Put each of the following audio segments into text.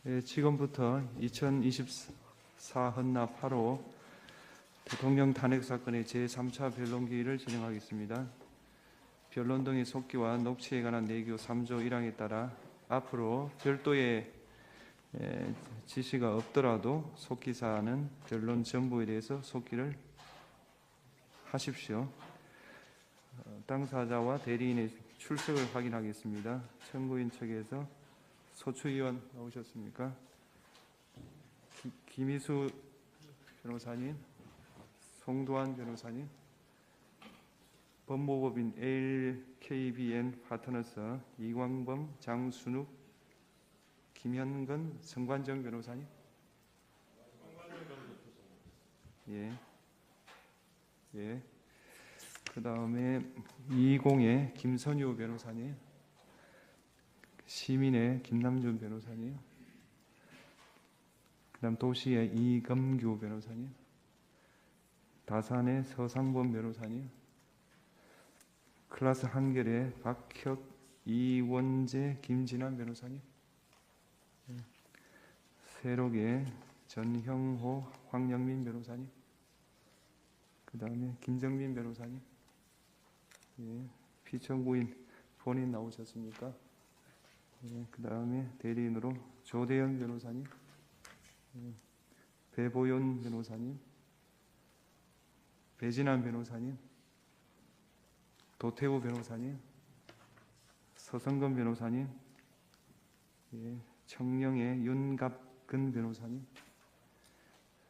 지금부터 2024 헌납 8호 대통령 탄핵 사건의 제3차 변론 기일을 진행하겠습니다. 변론 등의 속기와 녹취에 관한 내규 3조 1항에 따라 앞으로 별도의 지시가 없더라도 속기사항은 변론 전부에 대해서 속기를 하십시오. 당사자와 대리인의 출석을 확인하겠습니다. 청구인 측에서 소추위원 나오셨습니까? 김희수 변호사님, 송도환 변호사님, 법무법인 LKBN 파트너스 이광범, 장순욱, 김현근, 성관정 변호사님. 예. 그 다음에 이공의 김선유 변호사님, 시민의 김남준 변호사님, 그 다음 도시의 이금규 변호사님, 다산의 서상범 변호사님, 클라스 한결의 박혁, 이원재, 김진환 변호사님, 세록의 전형호, 황영민 변호사님, 그 다음에 김정민 변호사님, 피청구인 본인 나오셨습니까? 그 다음에 대리인으로 조대현 변호사님, 배보연 변호사님, 배진환 변호사님, 도태우 변호사님, 서성근 변호사님, 청령의 윤갑근 변호사님,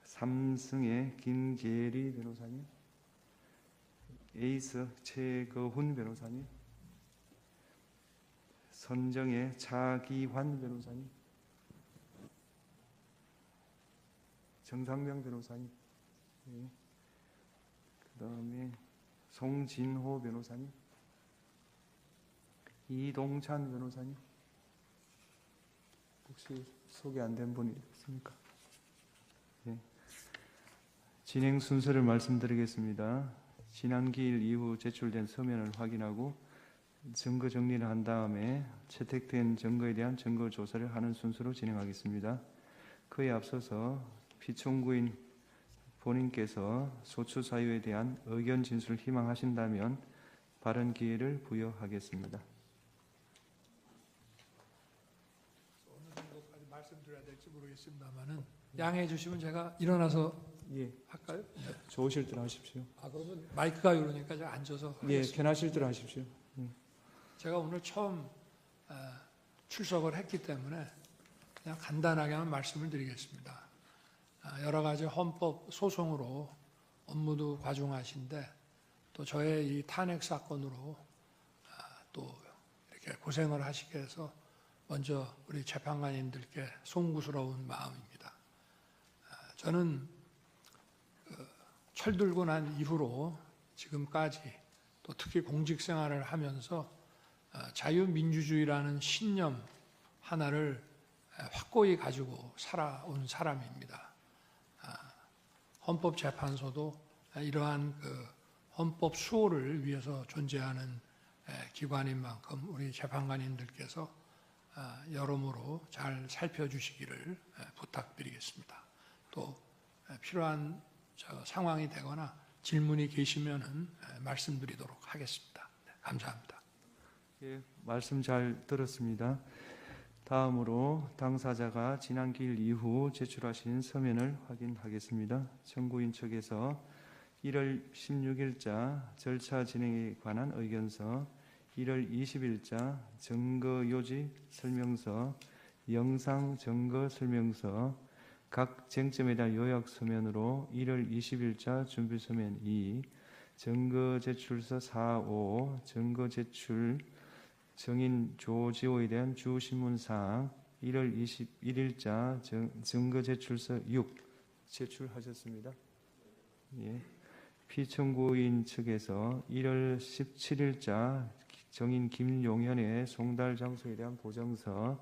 삼승의 김계리 변호사님, 에이스 최거훈 변호사님, 선정의 차기환 변호사님, 정상명 변호사님, 그 다음에 송진호 변호사님, 이동찬 변호사님. 혹시 소개 안 된 분이 있습니까? 진행 순서를 말씀드리겠습니다. 지난 기일 이후 제출된 서면을 확인하고 증거 정리를 한 다음에 채택된 증거에 대한 증거 조사를 하는 순서로 진행하겠습니다. 그에 앞서서 피청구인 본인께서 소추 사유에 대한 의견 진술을 희망하신다면 발언 기회를 부여하겠습니다. 어느 정도까지 말씀드려야 될지 모르겠습니다만은 양해해 주시면 제가 일어나서 할까요? 좋으실 대로 하십시오. 그러면 마이크가 이러니까 제가 앉아서 편하실 대로 하십시오. 제가 오늘 처음 출석을 했기 때문에 그냥 간단하게만 말씀을 드리겠습니다. 여러 가지 헌법 소송으로 업무도 과중하신데 또 저의 이 탄핵 사건으로 또 이렇게 고생을 하시게 해서 먼저 우리 재판관님들께 송구스러운 마음입니다. 저는 철들고 난 이후로 지금까지 또 특히 공직 생활을 하면서 자유민주주의라는 신념 하나를 확고히 가지고 살아온 사람입니다. 헌법재판소도 이러한 헌법 수호를 위해서 존재하는 기관인 만큼 우리 재판관님들께서 여러모로 잘 살펴주시기를 부탁드리겠습니다. 또 필요한 상황이 되거나 질문이 계시면은 말씀드리도록 하겠습니다. 감사합니다. 말씀 잘 들었습니다. 다음으로 당사자가 지난 기일 이후 제출하신 서면을 확인하겠습니다. 청구인 측에서 1월 16일자 절차 진행에 관한 의견서, 1월 20일자 증거요지 설명서, 영상 증거 설명서, 각 쟁점에 대한 요약 서면으로 1월 20일자 준비 서면 2, 증거 제출서 4.5, 증거 제출 정인 조지호에 대한 주신문사항 1월 21일자 증거 제출서 6 제출하셨습니다. 피청구인 측에서 1월 17일자 정인 김용현의 송달 장소에 대한 보정서,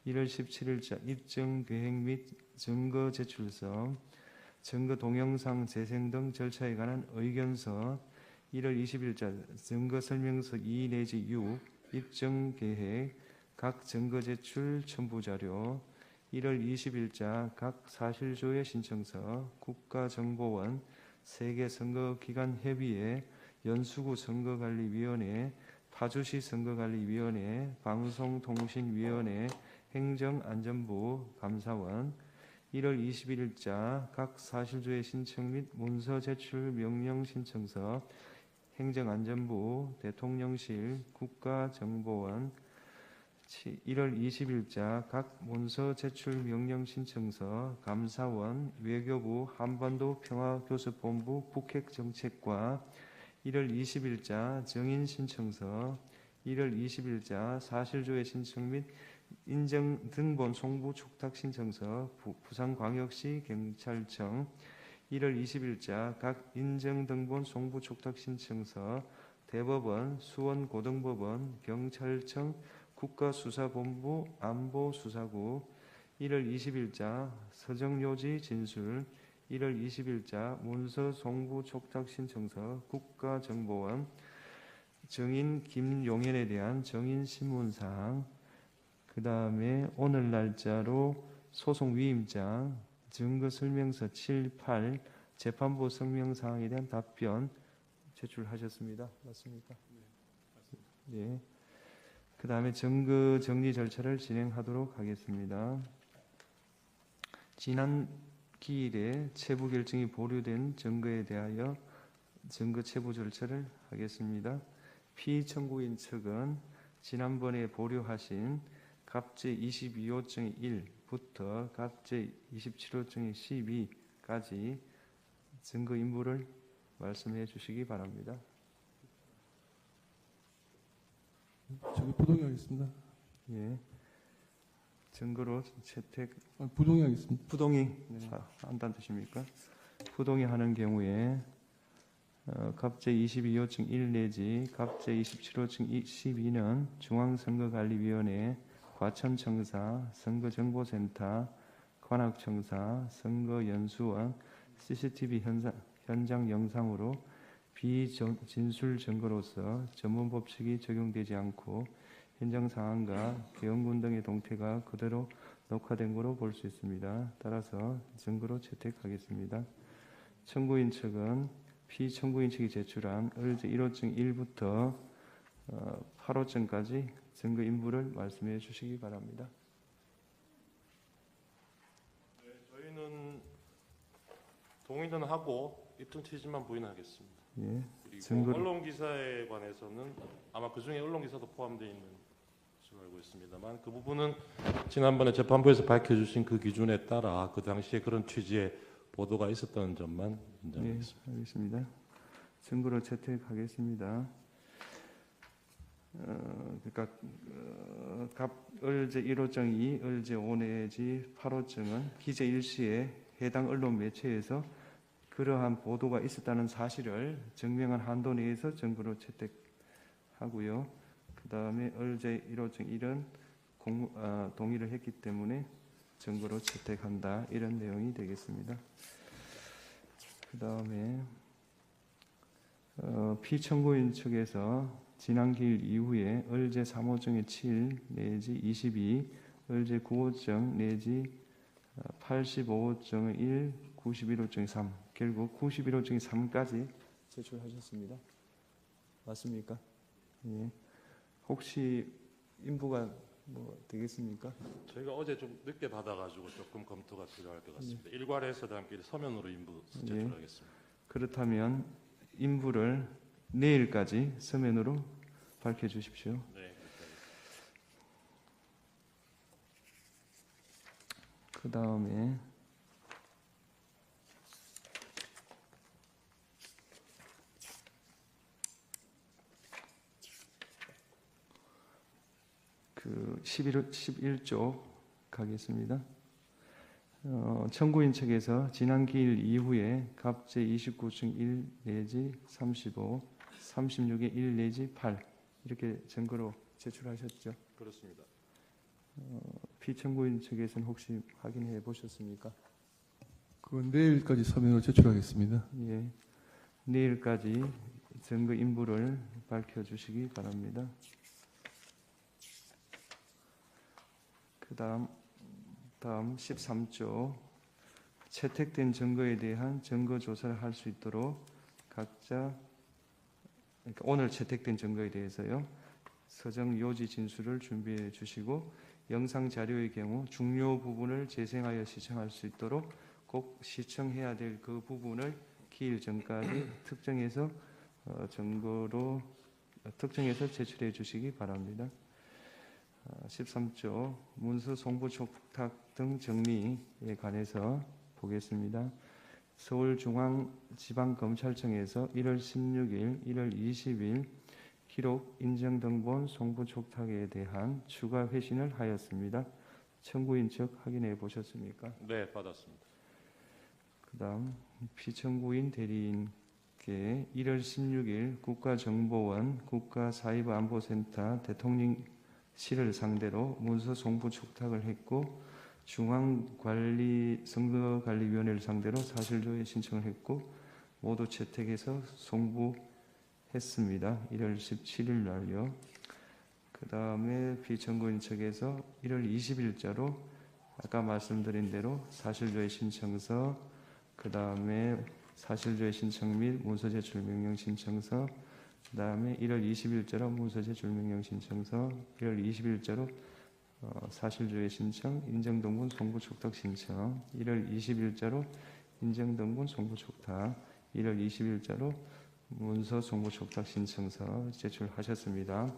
1월 17일자 입증 계획 및 증거 제출서, 증거 동영상 재생 등 절차에 관한 의견서, 1월 20일자 증거 설명서 2 내지 6 입증 계획, 각 증거 제출 첨부 자료, 1월 20일자 각 사실조회 신청서 국가정보원 세계선거기관협의회 연수구 선거관리위원회 파주시 선거관리위원회 방송통신위원회 행정안전부 감사원 1월 21일자 각 사실조회 신청 및 문서 제출 명령 신청서 행정안전부 대통령실 국가정보원 1월 20일자 각 문서 제출 명령 신청서 감사원 외교부 한반도 평화교섭본부 북핵정책과 1월 20일자 정인 신청서 1월 20일자 사실조회 신청 및 인정 등본 송부 촉탁 신청서 부산광역시 경찰청 1월 20일자 각 인정 등본 송부 촉탁 신청서 대법원 수원고등법원 경찰청 국가수사본부 안보수사구 1월 20일자 서정요지 진술 1월 20일자 문서 송부 촉탁 신청서 국가정보원 정인 김용현에 대한 정인 신문사항 그 다음에 오늘 날짜로 소송 위임장 증거설명서 7, 8 재판부 성명사항에 대한 답변 제출하셨습니다. 맞습니까? 네, 맞습니다. 예. 그 다음에 증거 정리 절차를 진행하도록 하겠습니다. 지난 기일에 체부 결정이 보류된 증거에 대하여 증거 체부 절차를 하겠습니다. 피청구인 측은 지난번에 보류하신 갑제 22호증 1부터 갑제 27호증 12까지 증거 인물을 말씀해 주시기 바랍니다. 저기 부동의하겠습니다. 예. 증거로 채택 부동의하겠습니다. 부동의 한다는 뜻입니까? 부동의하는 경우에 갑제 22호증 1 내지 갑제 27호증 12는 중앙선거관리위원회 과천청사 선거정보센터 관악청사 선거연수원 CCTV 현장 영상으로 비진술 증거로서 전문법칙이 적용되지 않고 현장 상황과 개헌군 등의 동태가 그대로 녹화된 것으로 볼 수 있습니다. 따라서 증거로 채택하겠습니다. 청구인 측은 피청구인 측이 제출한 을제 1호증 1부터 8호증까지 증거 인물을 말씀해 주시기 바랍니다. 네, 저희는 동의는 하고 입증 취지만 부인하겠습니다. 예. 그리고 증거를- 언론 기사에 관해서는 아마 그 중에 언론 기사도 포함되어 있는 것으로 알고 있습니다만 그 부분은 지난번에 재판부에서 밝혀주신 그 기준에 따라 그 당시에 그런 취지의 보도가 있었던 점만 예, 인정하겠습니다. 알겠습니다. 증거로 채택하겠습니다. 그러니까 을제 1호증 2, 을제 5 내지 8호증은 기재 일시에 해당 언론 매체에서 그러한 보도가 있었다는 사실을 증명한 한도 내에서 증거로 채택하고요. 그 다음에 을제 1호증 1은 동의를 했기 때문에 증거로 채택한다 이런 내용이 되겠습니다. 그 다음에 피청구인 측에서 지난 기일 이후에 을제 3호증의 7 내지 22, 을제 9호증 내지 85호증의 1, 91호증의 3 결국 91호증의 3까지 제출하셨습니다. 맞습니까? 예. 혹시 인부가 뭐 되겠습니까? 저희가 어제 좀 늦게 받아가지고 조금 검토가 필요할 것 같습니다. 일괄해서 함께 서면으로 인부 제출하겠습니다. 그렇다면 인부를 내일까지 서면으로 밝혀주십시오. 네, 그렇게 하겠습니다. 그 다음에 그 11조 가겠습니다. 청구인 측에서 지난 기일 이후에 갑제 29층 1 내지 35, 36의 1 내지 8 이렇게 증거로 제출하셨죠. 그렇습니다. 피청구인 측에서는 혹시 확인해 보셨습니까? 그건 내일까지 서면으로 제출하겠습니다. 예, 내일까지 증거 인부를 밝혀주시기 바랍니다. 그다음 다음 13조 채택된 증거에 대한 증거 조사를 할 수 있도록 각자 그러니까 오늘 채택된 증거에 대해서요. 서정 요지 진술을 준비해 주시고 영상 자료의 경우 중요 부분을 재생하여 시청할 수 있도록 꼭 시청해야 될 그 부분을 기일 전까지 특정해서 증거로 특정해서 제출해 주시기 바랍니다. 13조 문서 송부 촉탁 등 정리에 관해서 보겠습니다. 서울중앙지방검찰청에서 1월 16일, 1월 20일 기록 인정등본 송부 촉탁에 대한 추가 회신을 하였습니다. 청구인 측 확인해 보셨습니까? 네, 받았습니다. 그다음 피청구인 대리인께 1월 16일 국가정보원 국가사이버안보센터 대통령실을 상대로 문서 송부 촉탁을 했고 선거관리위원회를 상대로 사실조회 신청을 했고 모두 채택해서 송부했습니다. 1월 17일 날요. 그 다음에 피청구인 측에서 1월 20일자로 아까 말씀드린 대로 사실조회 신청서, 그 다음에 사실조회 신청 및 문서 제출 명령 신청서, 그 다음에 1월 20일자로 문서 제출 명령 신청서, 1월 20일자로 사실조회 신청, 인정등본 송부 촉탁 신청, 1월 20일자로 인정등본 송부 촉탁, 1월 20일자로 문서 송부 촉탁 신청서 제출하셨습니다.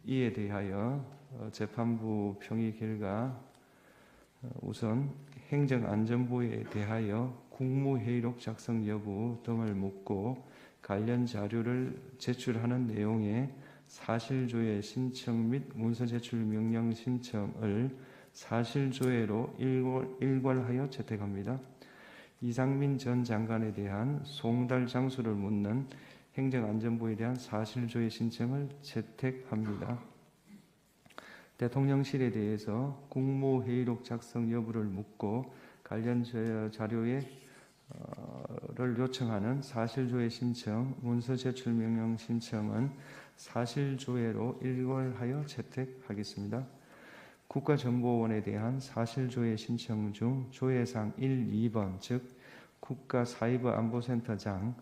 이에 대하여 재판부 평의 결과 우선 행정안전부에 대하여 국무회의록 작성 여부 등을 묻고 관련 자료를 제출하는 내용의 사실조회 신청 및 문서 제출 명령 신청을 사실조회로 일괄하여 채택합니다. 이상민 전 장관에 대한 송달 장소를 묻는 행정안전부에 대한 사실조회 신청을 채택합니다. 대통령실에 대해서 국무회의록 작성 여부를 묻고 관련 자료를 요청하는 사실조회 신청, 문서 제출 명령 신청은 사실조회로 일괄하여 채택하겠습니다. 국가정보원에 대한 사실조회 신청 중 조회사항 1, 2번 즉 국가사이버안보센터장,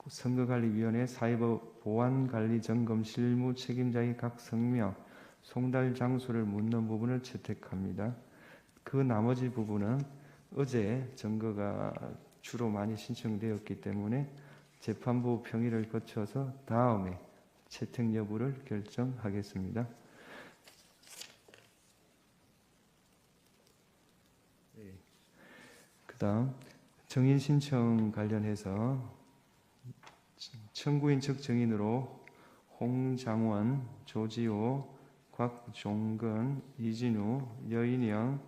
선거관리위원회 사이버보안관리점검 실무 책임자의 각 성명, 송달 장소를 묻는 부분을 채택합니다. 그 나머지 부분은 어제 증거가 주로 많이 신청되었기 때문에 재판부 평의를 거쳐서 다음에 채택 여부를 결정하겠습니다. 그 다음 정인 신청 관련해서 청구인 측 정인으로 홍장원, 조지호, 곽종근, 이진우, 여인영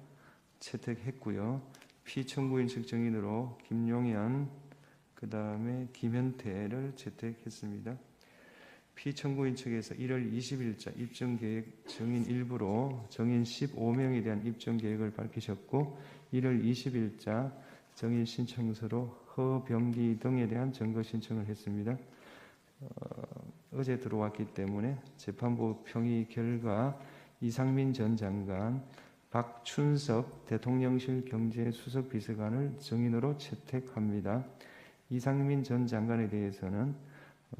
채택했고요. 피청구인 측 정인으로 김용현, 그 다음에 김현태를 채택했습니다. 피청구인 측에서 1월 20일자 입증계획 정인 일부로 정인 15명에 대한 입증계획을 밝히셨고 1월 20일자 정인 신청서로 허병기 등에 대한 증거 신청을 했습니다. 어제 들어왔기 때문에 재판부 평의 결과 이상민 전 장관, 박춘석 대통령실 경제수석비서관을 정인으로 채택합니다. 이상민 전 장관에 대해서는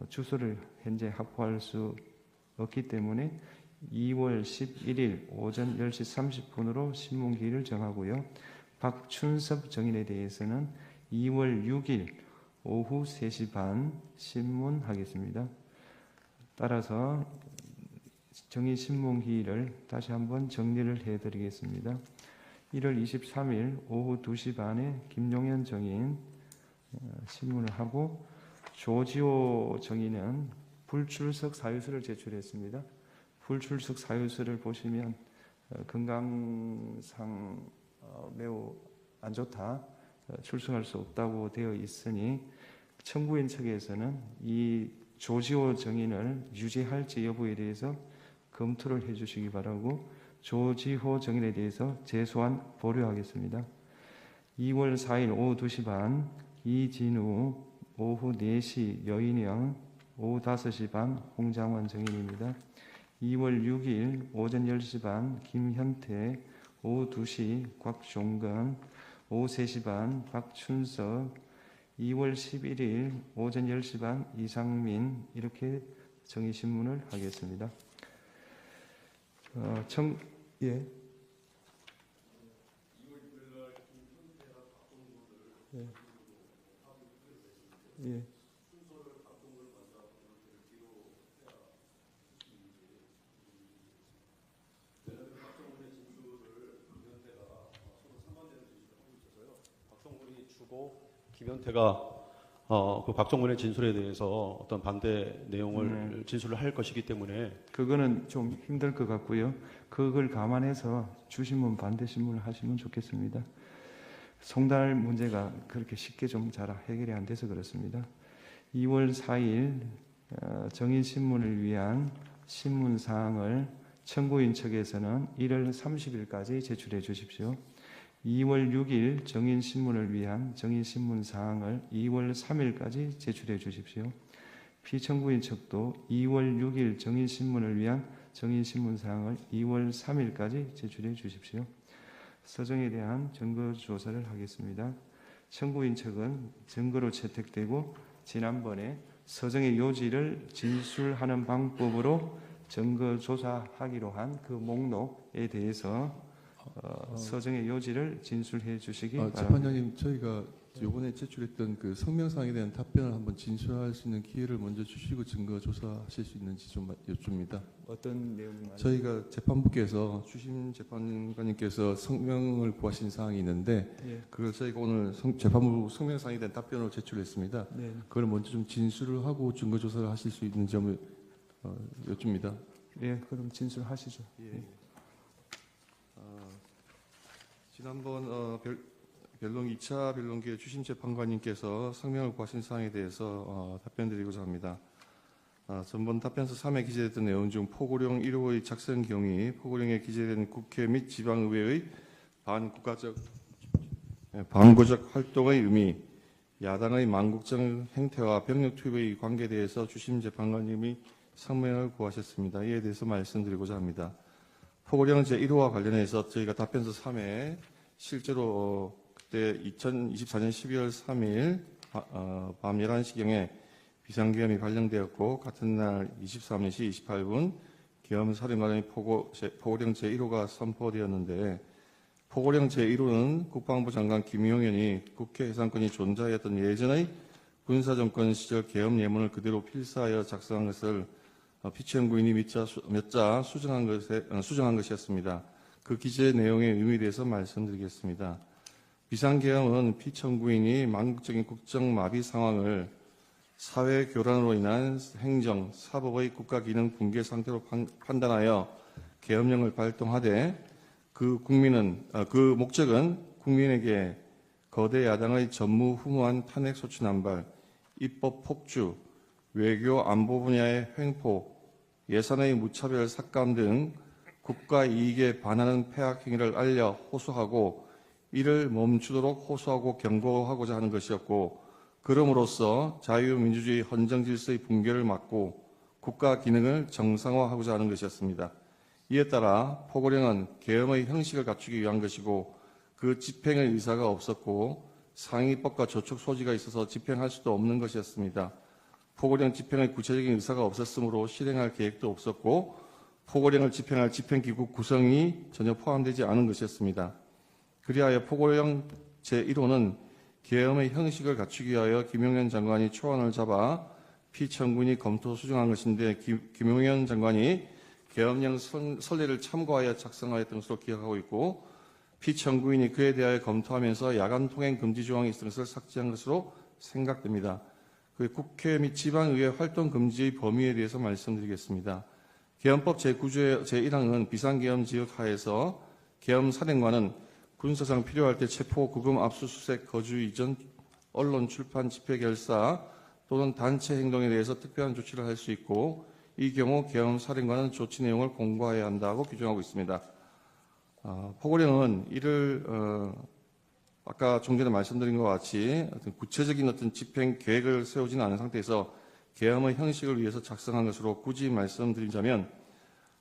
주소를 현재 확보할 수 없기 때문에 2월 11일 오전 10시 30분으로 신문기일을 정하고요. 박춘석 정인에 대해서는 2월 6일 오후 3시 반 신문하겠습니다. 따라서 정인 신문기일을 다시 한번 정리를 해드리겠습니다. 1월 23일 오후 2시 반에 김용현 정인 신문을 하고 조지호 정인은 불출석 사유서를 제출했습니다. 불출석 사유서를 보시면 건강상 매우 안 좋다, 출석할 수 없다고 되어 있으니 청구인 측에서는 이 조지호 정인을 유지할지 여부에 대해서 검토를 해주시기 바라고 조지호 정인에 대해서 재소한 보류하겠습니다. 2월 4일 오후 2시 반 이진우, 오후 4시 여인영, 오후 5시 반 홍장원 정인입니다. 2월 6일 오전 10시 반 김현태, 오후 2시 곽종건, 오후 3시 반 박춘석, 2월 11일 오전 10시 반 이상민 이렇게 정의신문을 하겠습니다. 예. 예. 박정훈이 주고 김현태가 그 박정훈의 진술에 대해서 어떤 반대 내용을 진술을 할 것이기 때문에 그거는 좀 힘들 것 같고요. 그걸 감안해서 주신문 반대 신문을 하시면 좋겠습니다. 송달 문제가 그렇게 쉽게 좀 잘 해결이 안 돼서 그렇습니다. 2월 4일 정인신문을 위한 신문 사항을 청구인 측에서는 1월 30일까지 제출해 주십시오. 2월 6일 정인신문을 위한 정인신문 사항을 2월 3일까지 제출해 주십시오. 피청구인 측도 2월 6일 정인신문을 위한 정인신문 사항을 2월 3일까지 제출해 주십시오. 서정에 대한 증거 조사를 하겠습니다. 청구인 측은 증거로 채택되고 지난번에 서정의 요지를 진술하는 방법으로 증거 조사하기로 한 그 목록에 대해서 서정의 요지를 진술해 주시기 바랍니다. 재판장님, 저희가 이번에 제출했던 그 성명사항에 대한 답변을 한번 진술할 수 있는 기회를 먼저 주시고 증거 조사하실 수 있는지 좀 여쭙니다. 어떤 내용이 저희가 재판부께서 주심 재판관님께서 성명을 구하신 사항이 있는데 예. 그걸 저희가 오늘 재판부 성명사항에 대한 답변으로 제출했습니다. 네. 그걸 먼저 좀 진술을 하고 증거 조사를 하실 수 있는 점을 여쭙니다. 예, 그럼 진술하시죠. 지난번 변론 2차 변론기에 주심 재판관님께서 성명을 구하신 사항에 대해서 답변드리고자 합니다. 전번 답변서 3에 기재됐던 내용 중 포고령 1호의 작성 경위, 포고령에 기재된 국회 및 지방의회의 반구적 활동의 의미, 야당의 만국적 행태와 병력 투입의 관계에 대해서 주심 재판관님이 성명을 구하셨습니다. 이에 대해서 말씀드리고자 합니다. 포고령 제1호와 관련해서 저희가 답변서 3에 실제로 그때 2024년 12월 3일 밤 11시경에 비상계엄이 발령되었고 같은 날 23시 28분 계엄 사령관의 포고령 제1호가 선포되었는데 포고령 제1호는 국방부 장관 김용현이 국회 해산권이 존재하였던 예전의 군사정권 시절 계엄 예문을 그대로 필사하여 작성한 것을 피청구인이 몇 자 수정한 것이었습니다. 그 기재 내용의 의미에 대해서 말씀드리겠습니다. 비상계엄은 피청구인이 만국적인 국정마비 상황을 사회 교란으로 인한 행정, 사법의 국가기능 붕괴 상태로 판단하여 계엄령을 발동하되 그 목적은 국민에게 거대 야당의 전무후무한 탄핵소추 남발, 입법 폭주, 외교 안보 분야의 횡포, 예산의 무차별 삭감 등 국가 이익에 반하는 폐악 행위를 알려 호소하고 이를 멈추도록 호소하고 경고하고자 하는 것이었고 그럼으로써 자유민주주의 헌정질서의 붕괴를 막고 국가 기능을 정상화하고자 하는 것이었습니다. 이에 따라 포고령은 계엄의 형식을 갖추기 위한 것이고 그 집행의 의사가 없었고 상위법과 저촉 소지가 있어서 집행할 수도 없는 것이었습니다. 포고령 집행의 구체적인 의사가 없었으므로 실행할 계획도 없었고 포고령을 집행할 집행기구 구성이 전혀 포함되지 않은 것이었습니다. 그리하여 포고령 제1호는 계엄의 형식을 갖추기 위하여 김용현 장관이 초안을 잡아 피청구인이 검토 수정한 것인데 김용현 장관이 계엄령 선례를 참고하여 작성하였던 것으로 기억하고 있고 피청구인이 그에 대하여 검토하면서 야간 통행 금지 조항이 있던 것을 삭제한 것으로 생각됩니다. 그 국회 및 지방의회 활동 금지의 범위에 대해서 말씀드리겠습니다. 계엄법 제9조의 제1항은 비상계엄 지역 하에서 계엄 사령관은 군사상 필요할 때 체포, 구금, 압수수색, 거주 이전, 언론, 출판, 집회, 결사 또는 단체 행동에 대해서 특별한 조치를 할 수 있고 이 경우 계엄 사령관은 조치 내용을 공고해야 한다고 규정하고 있습니다. 포고령은 이를 아까 좀 전에 말씀드린 것 같이 구체적인 어떤 집행 계획을 세우지는 않은 상태에서 계엄의 형식을 위해서 작성한 것으로 굳이 말씀드리자면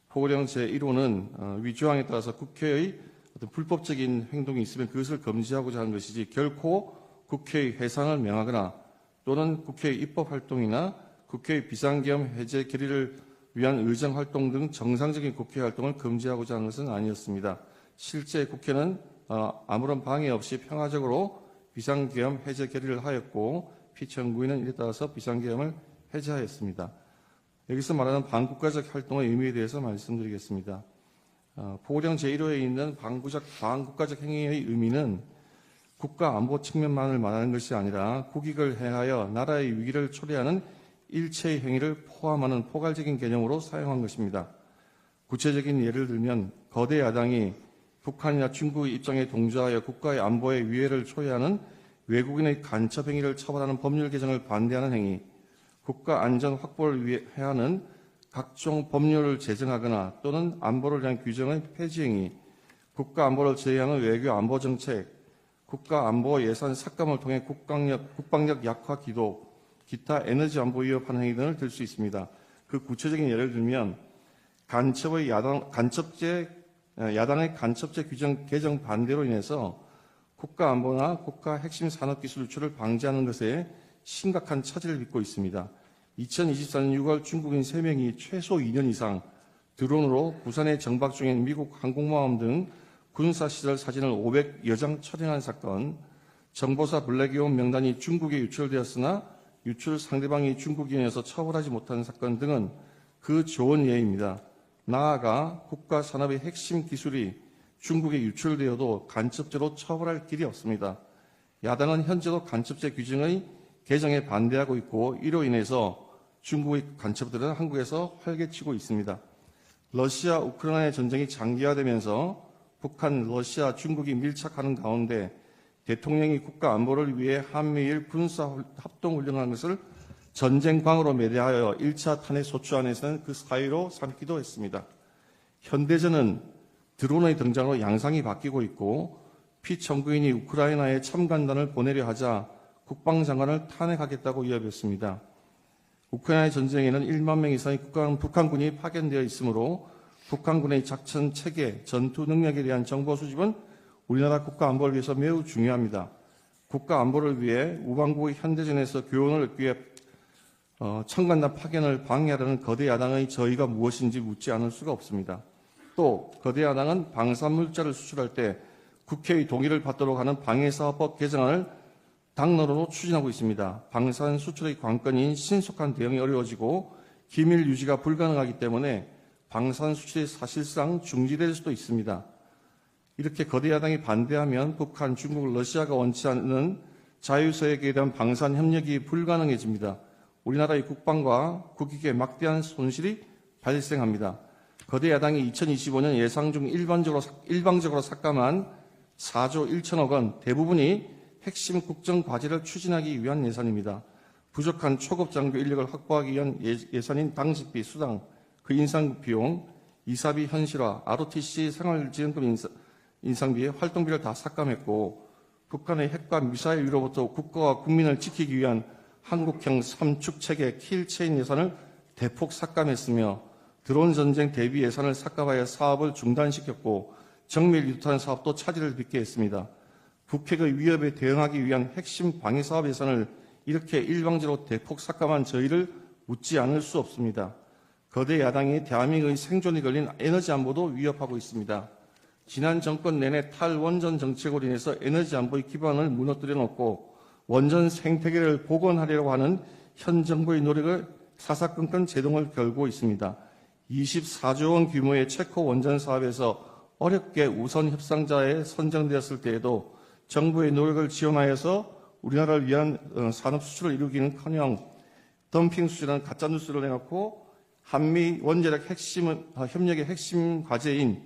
포고령 제1호는 위조항에 따라서 국회의 어떤 불법적인 행동이 있으면 그것을 금지하고자 하는 것이지 결코 국회의 해산을 명하거나 또는 국회의 입법 활동이나 국회의 비상계엄 해제 결의를 위한 의정 활동 등 정상적인 국회 활동을 금지하고자 하는 것은 아니었습니다. 실제 국회는 아무런 방해 없이 평화적으로 비상계엄 해제 결의를 하였고 피청구인은 이에 따라서 비상계엄을 해제하였습니다. 여기서 말하는 반국가적 활동의 의미에 대해서 말씀드리겠습니다. 보령 제1호에 있는 반국가적 행위의 의미는 국가 안보 측면만을 말하는 것이 아니라 국익을 해하여 나라의 위기를 초래하는 일체의 행위를 포함하는 포괄적인 개념으로 사용한 것입니다. 구체적인 예를 들면 거대 야당이 북한이나 중국의 입장에 동조하여 국가의 안보에 위해를 초래하는 외국인의 간첩 행위를 처벌하는 법률 개정을 반대하는 행위, 국가 안전 확보를 위해 하는 각종 법률을 제정하거나 또는 안보를 위한 규정의 폐지 행위, 국가 안보를 제외하는 외교 안보 정책, 국가 안보 예산 삭감을 통해 국방력 약화 기도, 기타 에너지 안보 위협하는 행위 등을 들 수 있습니다. 그 구체적인 예를 들면 야당의 간첩죄 규정 개정 반대로 인해서 국가 안보나 국가 핵심 산업 기술 유출을 방지하는 것에 심각한 차질을 빚고 있습니다. 2024년 6월 중국인 3명이 최소 2년 이상 드론으로 부산에 정박 중인 미국 항공모함 등 군사시설 사진을 500여 장 촬영한 사건, 정보사 블랙이온 명단이 중국에 유출되었으나 유출 상대방이 중국인이어서 처벌하지 못한 사건 등은 그 좋은 예입니다. 나아가 국가 산업의 핵심 기술이 중국에 유출되어도 간첩죄로 처벌할 길이 없습니다. 야당은 현재도 간첩죄 규정의 개정에 반대하고 있고 이로 인해서 중국의 간첩들은 한국에서 활개치고 있습니다. 러시아 우크라이나 전쟁이 장기화되면서 북한, 러시아, 중국이 밀착하는 가운데 대통령이 국가 안보를 위해 한미일 군사 합동훈련한 것을 전쟁광으로 매대하여 1차 탄핵 소추안에서는 그 사유로 삼기도 했습니다. 현대전은 드론의 등장으로 양상이 바뀌고 있고 피청구인이 우크라이나에 참관단을 보내려 하자 국방장관을 탄핵하겠다고 위협했습니다. 우크라이나 전쟁에는 1만 명 이상의 북한군이 파견되어 있으므로 북한군의 작전 체계, 전투 능력에 대한 정보 수집은 우리나라 국가 안보를 위해서 매우 중요합니다. 국가 안보를 위해 우방국의 현대전에서 교훈을 얻기 위해 참관단 파견을 방해하려는 거대 야당의 저의가 무엇인지 묻지 않을 수가 없습니다. 또 거대 야당은 방산물자를 수출할 때 국회의 동의를 받도록 하는 방해사업법 개정안을 당론으로 추진하고 있습니다. 방산 수출의 관건인 신속한 대응이 어려워지고 기밀 유지가 불가능하기 때문에 방산 수출이 사실상 중지될 수도 있습니다. 이렇게 거대 야당이 반대하면 북한, 중국, 러시아가 원치 않는 자유서약에 대한 방산 협력이 불가능해집니다. 우리나라의 국방과 국익에 막대한 손실이 발생합니다. 거대 야당이 2025년 예상 중 일방적으로 삭감한 4조 1천억 원 대부분이 핵심 국정 과제를 추진하기 위한 예산입니다. 부족한 초급 장교 인력을 확보하기 위한 예산인 당직비, 수당, 그 인상 비용, 이사비 현실화, ROTC 생활지원금 인상비에 활동비를 다 삭감했고 북한의 핵과 미사일 위로부터 국가와 국민을 지키기 위한 한국형 3축 체계 킬체인 예산을 대폭 삭감했으며 드론 전쟁 대비 예산을 삭감하여 사업을 중단시켰고 정밀 유탄 사업도 차질을 빚게 했습니다. 북핵의 위협에 대응하기 위한 핵심 방위 사업 예산을 이렇게 일방적으로 대폭 삭감한 저희를 묻지 않을 수 없습니다. 거대 야당이 대한민국의 생존이 걸린 에너지 안보도 위협하고 있습니다. 지난 정권 내내 탈원전 정책으로 인해서 에너지 안보의 기반을 무너뜨려 놓고 원전 생태계를 복원하려고 하는 현 정부의 노력을 사사건건 제동을 걸고 있습니다. 24조 원 규모의 체코 원전 사업에서 어렵게 우선 협상자에 선정되었을 때에도 정부의 노력을 지원하여서 우리나라를 위한 산업 수출을 이루기는커녕 덤핑 수출이라는 가짜 뉴스를 내놓고 한미 원자력 협력의 핵심 과제인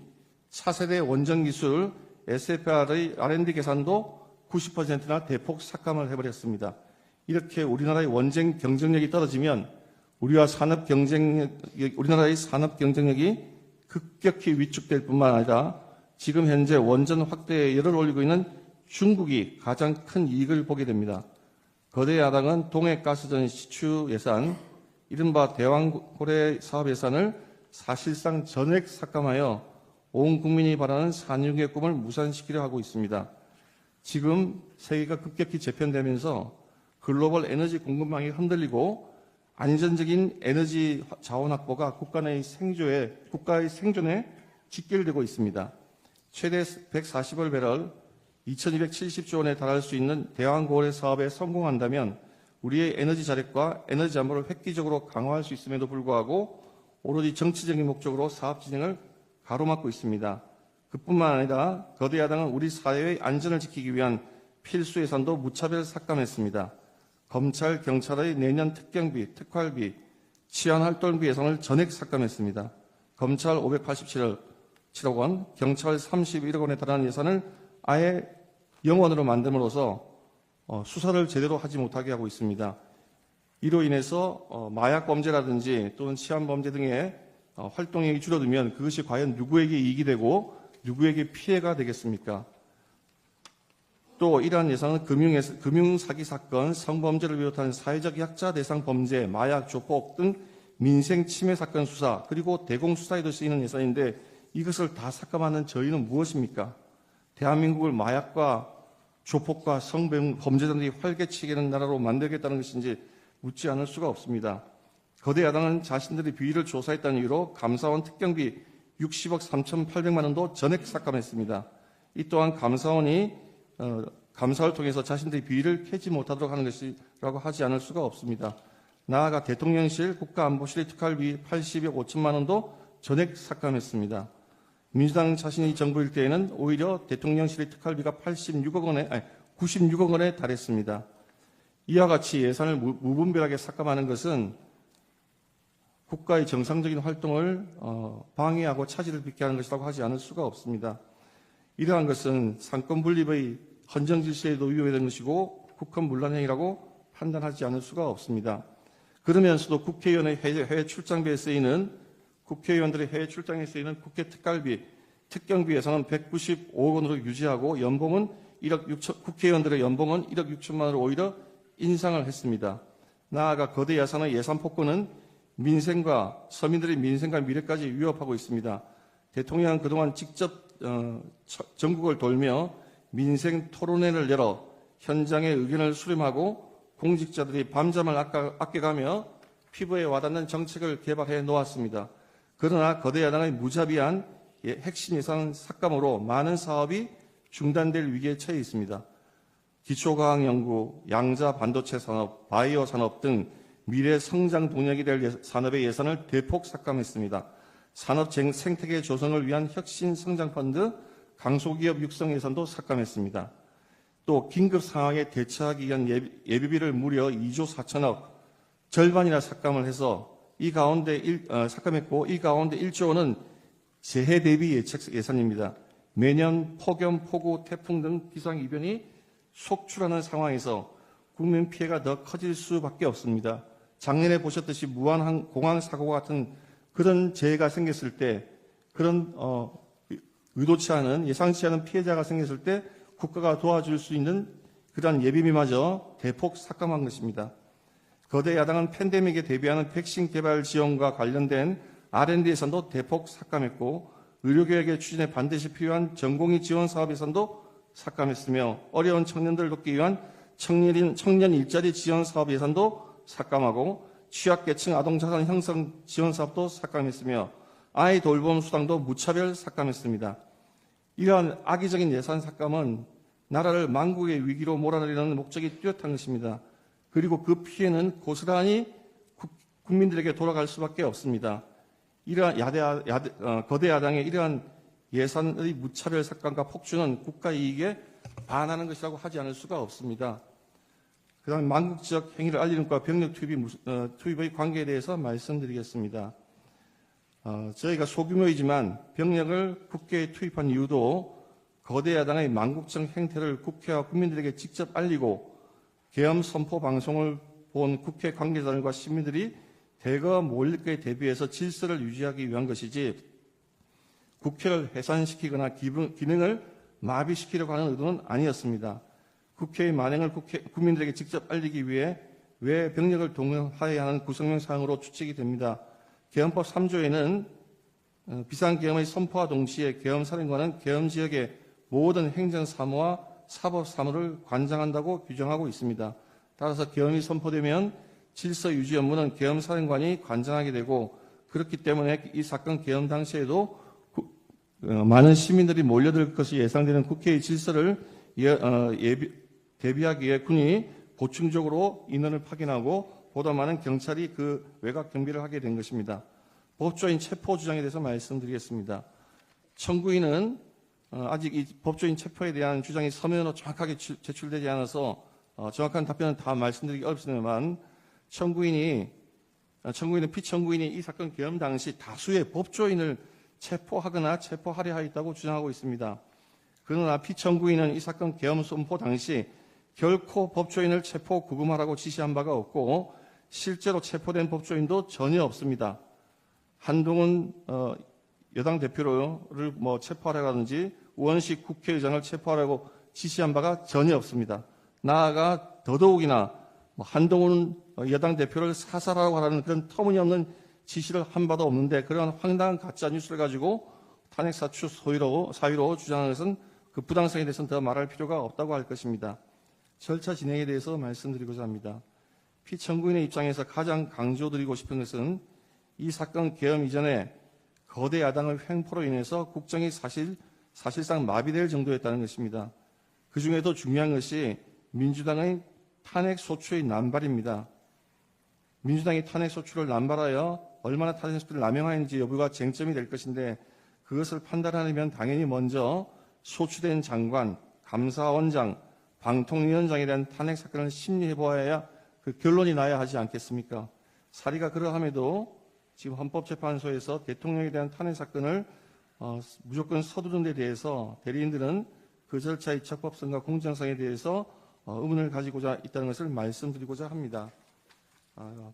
차세대 원전 기술 SFR의 R&D 계산도 90%나 대폭 삭감을 해버렸습니다. 이렇게 우리나라의 원전 경쟁력이 떨어지면 우리나라의 산업 경쟁력이 급격히 위축될 뿐만 아니라 지금 현재 원전 확대에 열을 올리고 있는 중국이 가장 큰 이익을 보게 됩니다. 거대 야당은 동해가스전 시추 예산, 이른바 대왕고래 사업 예산을 사실상 전액 삭감하여 온 국민이 바라는 산유국의 꿈을 무산시키려 하고 있습니다. 지금 세계가 급격히 재편되면서 글로벌 에너지 공급망이 흔들리고 안전적인 에너지 자원 확보가 국가의 생존에 직결되고 있습니다. 최대 140억 배럴 2270조 원에 달할 수 있는 대왕고래 사업에 성공한다면 우리의 에너지 자력과 에너지 안보를 획기적으로 강화할 수 있음에도 불구하고 오로지 정치적인 목적으로 사업 진행을 가로막고 있습니다. 그뿐만 아니라 거대 야당은 우리 사회의 안전을 지키기 위한 필수 예산도 무차별 삭감했습니다. 검찰, 경찰의 내년 특경비, 특활비, 치안활동비 예산을 전액 삭감했습니다. 검찰 587억 원, 경찰 31억 원에 달하는 예산을 아예 영원으로 만듦으로써 수사를 제대로 하지 못하게 하고 있습니다. 이로 인해서 마약 범죄라든지 또는 치안 범죄 등의 활동이 줄어들면 그것이 과연 누구에게 이익이 되고 누구에게 피해가 되겠습니까? 또 이러한 예산은 금융사기 사건, 성범죄를 비롯한 사회적 약자 대상 범죄, 마약, 조폭 등 민생 침해 사건 수사 그리고 대공 수사에도 쓰이는 예산인데 이것을 다 삭감하는 저희는 무엇입니까? 대한민국을 마약과 조폭과 성범죄자들이 활개치게 하는 나라로 만들겠다는 것인지 묻지 않을 수가 없습니다. 거대 야당은 자신들의 비위를 조사했다는 이유로 감사원 특경비 60억 3,800만 원도 전액 삭감했습니다. 이 또한 감사원이 감사를 통해서 자신들의 비위를 캐지 못하도록 하는 것이라고 하지 않을 수가 없습니다. 나아가 대통령실 국가안보실의 특활비 80억 5천만 원도 전액 삭감했습니다. 민주당 자신이 정부일 때에는 오히려 대통령실의 특활비가 96억 원에 달했습니다. 이와 같이 예산을 무분별하게 삭감하는 것은 국가의 정상적인 활동을 방해하고 차질을 빚게 하는 것이라고 하지 않을 수가 없습니다. 이러한 것은 상권 분립의 헌정 질서에도 위배되는 것이고 국헌문란 행위라고 판단하지 않을 수가 없습니다. 그러면서도 국회의원의 해외 출장비에 쓰이는 국회의원들의 해외 출장에 쓰이는 국회 특갈비, 특경비 예산은 195억 원으로 유지하고 연봉은 국회의원들의 연봉은 1억 6천만 원으로 오히려 인상을 했습니다. 나아가 거대 예산의 예산 폭군은 민생과 서민들의 민생과 미래까지 위협하고 있습니다. 대통령은 그동안 직접 전국을 돌며 민생 토론회를 열어 현장의 의견을 수렴하고 공직자들이 밤잠을 아껴가며 피부에 와닿는 정책을 개발해 놓았습니다. 그러나 거대 야당의 무자비한 핵심 예산 삭감으로 많은 사업이 중단될 위기에 처해 있습니다. 기초과학연구, 양자 반도체 산업, 바이오 산업 등 미래 성장 동력이 될 산업의 예산을 대폭 삭감했습니다. 산업 생태계 조성을 위한 혁신 성장 펀드, 강소기업 육성 예산도 삭감했습니다. 또 긴급 상황에 대처하기 위한 예비비를 무려 2조 4천억, 절반이나 삭감을 해서 삭감했고 이 가운데 1조 원은 재해 대비 예산입니다. 매년 폭염, 폭우, 태풍 등 기상이변이 속출하는 상황에서 국민 피해가 더 커질 수밖에 없습니다. 작년에 보셨듯이 무한 공항 사고 같은 그런 재해가 생겼을 때 그런 의도치 않은 예상치 않은 피해자가 생겼을 때 국가가 도와줄 수 있는 그러한 예비비마저 대폭 삭감한 것입니다. 거대 야당은 팬데믹에 대비하는 백신 개발 지원과 관련된 R&D 예산도 대폭 삭감했고 의료개혁의 추진에 반드시 필요한 전공의 지원 사업 예산도 삭감했으며 어려운 청년들을 돕기 위한 청년 일자리 지원 사업 예산도 삭감하고 취약계층 아동자산 형성 지원 사업도 삭감했으며 아이 돌봄 수당도 무차별 삭감했습니다. 이러한 악의적인 예산 삭감은 나라를 망국의 위기로 몰아내려는 목적이 뚜렷한 것입니다. 그리고 그 피해는 고스란히 국민들에게 돌아갈 수밖에 없습니다. 이러한 거대 야당의 이러한 예산의 무차별 삭감과 폭주는 국가 이익에 반하는 것이라고 하지 않을 수가 없습니다. 그다음 망국적 행위를 알리는 것과 병력 투입의 관계에 대해서 말씀드리겠습니다. 저희가 소규모이지만 병력을 국회에 투입한 이유도 거대 야당의 망국적 행태를 국회와 국민들에게 직접 알리고 계엄 선포 방송을 본 국회 관계자들과 시민들이 대거 몰릴 것에 대비해서 질서를 유지하기 위한 것이지 국회를 해산시키거나 기능을 마비시키려고 하는 의도는 아니었습니다. 국회의 만행을 국민들에게 직접 알리기 위해 왜 병력을 동원하여야 하는 구성명 사항으로 추측이 됩니다. 개헌법 3조에는 비상계엄의 선포와 동시에 계엄사령관은 계엄지역의 모든 행정사무와 사법사무를 관장한다고 규정하고 있습니다. 따라서 계엄이 선포되면 질서 유지 업무는 계엄사령관이 관장하게 되고, 그렇기 때문에 이 사건 계엄 당시에도 많은 시민들이 몰려들 것이 예상되는 국회의 질서를 대비하기 위해 군이 보충적으로 인원을 파견하고 보다 많은 경찰이 그 외곽 경비를 하게 된 것입니다. 법조인 체포 주장에 대해서 말씀드리겠습니다. 청구인은 아직 이 법조인 체포에 대한 주장이 서면으로 정확하게 제출되지 않아서 정확한 답변은 다 말씀드리기 어렵습니다만, 청구인은 피청구인이 이 사건 계엄 당시 다수의 법조인을 체포하거나 체포하려 하였다고 주장하고 있습니다. 그러나 피청구인은 이 사건 계엄 선포 당시 결코 법조인을 체포 구금하라고 지시한 바가 없고, 실제로 체포된 법조인도 전혀 없습니다. 한동훈 여당 대표를 체포하라든지 우원식 국회의장을 체포하라고 지시한 바가 전혀 없습니다. 나아가 더더욱이나 한동훈 여당 대표를 사살하라고 하는 그런 터무니없는 지시를 한 바도 없는데, 그런 황당한 가짜 뉴스를 가지고 탄핵 사추 사유로 주장하는 것은 그 부당성에 대해서는 더 말할 필요가 없다고 할 것입니다. 절차 진행에 대해서 말씀드리고자 합니다. 피청구인의 입장에서 가장 강조드리고 싶은 것은 이 사건 계엄 이전에 거대 야당의 횡포로 인해서 국정이 사실상 마비될 정도였다는 것입니다. 그 중에도 중요한 것이 민주당의 탄핵 소추의 남발입니다. 민주당이 탄핵 소추를 남발하여 얼마나 탄핵 소추를 남용하는지 여부가 쟁점이 될 것인데, 그것을 판단하려면 당연히 먼저 소추된 장관, 감사원장, 방통위원장에 대한 탄핵 사건을 심리해 보아야 그 결론이 나야 하지 않겠습니까? 사리가 그러함에도 지금 헌법재판소에서 대통령에 대한 탄핵 사건을 무조건 서두른 데 대해서 대리인들은 그 절차의 적법성과 공정성에 대해서 의문을 가지고자 있다는 것을 말씀드리고자 합니다.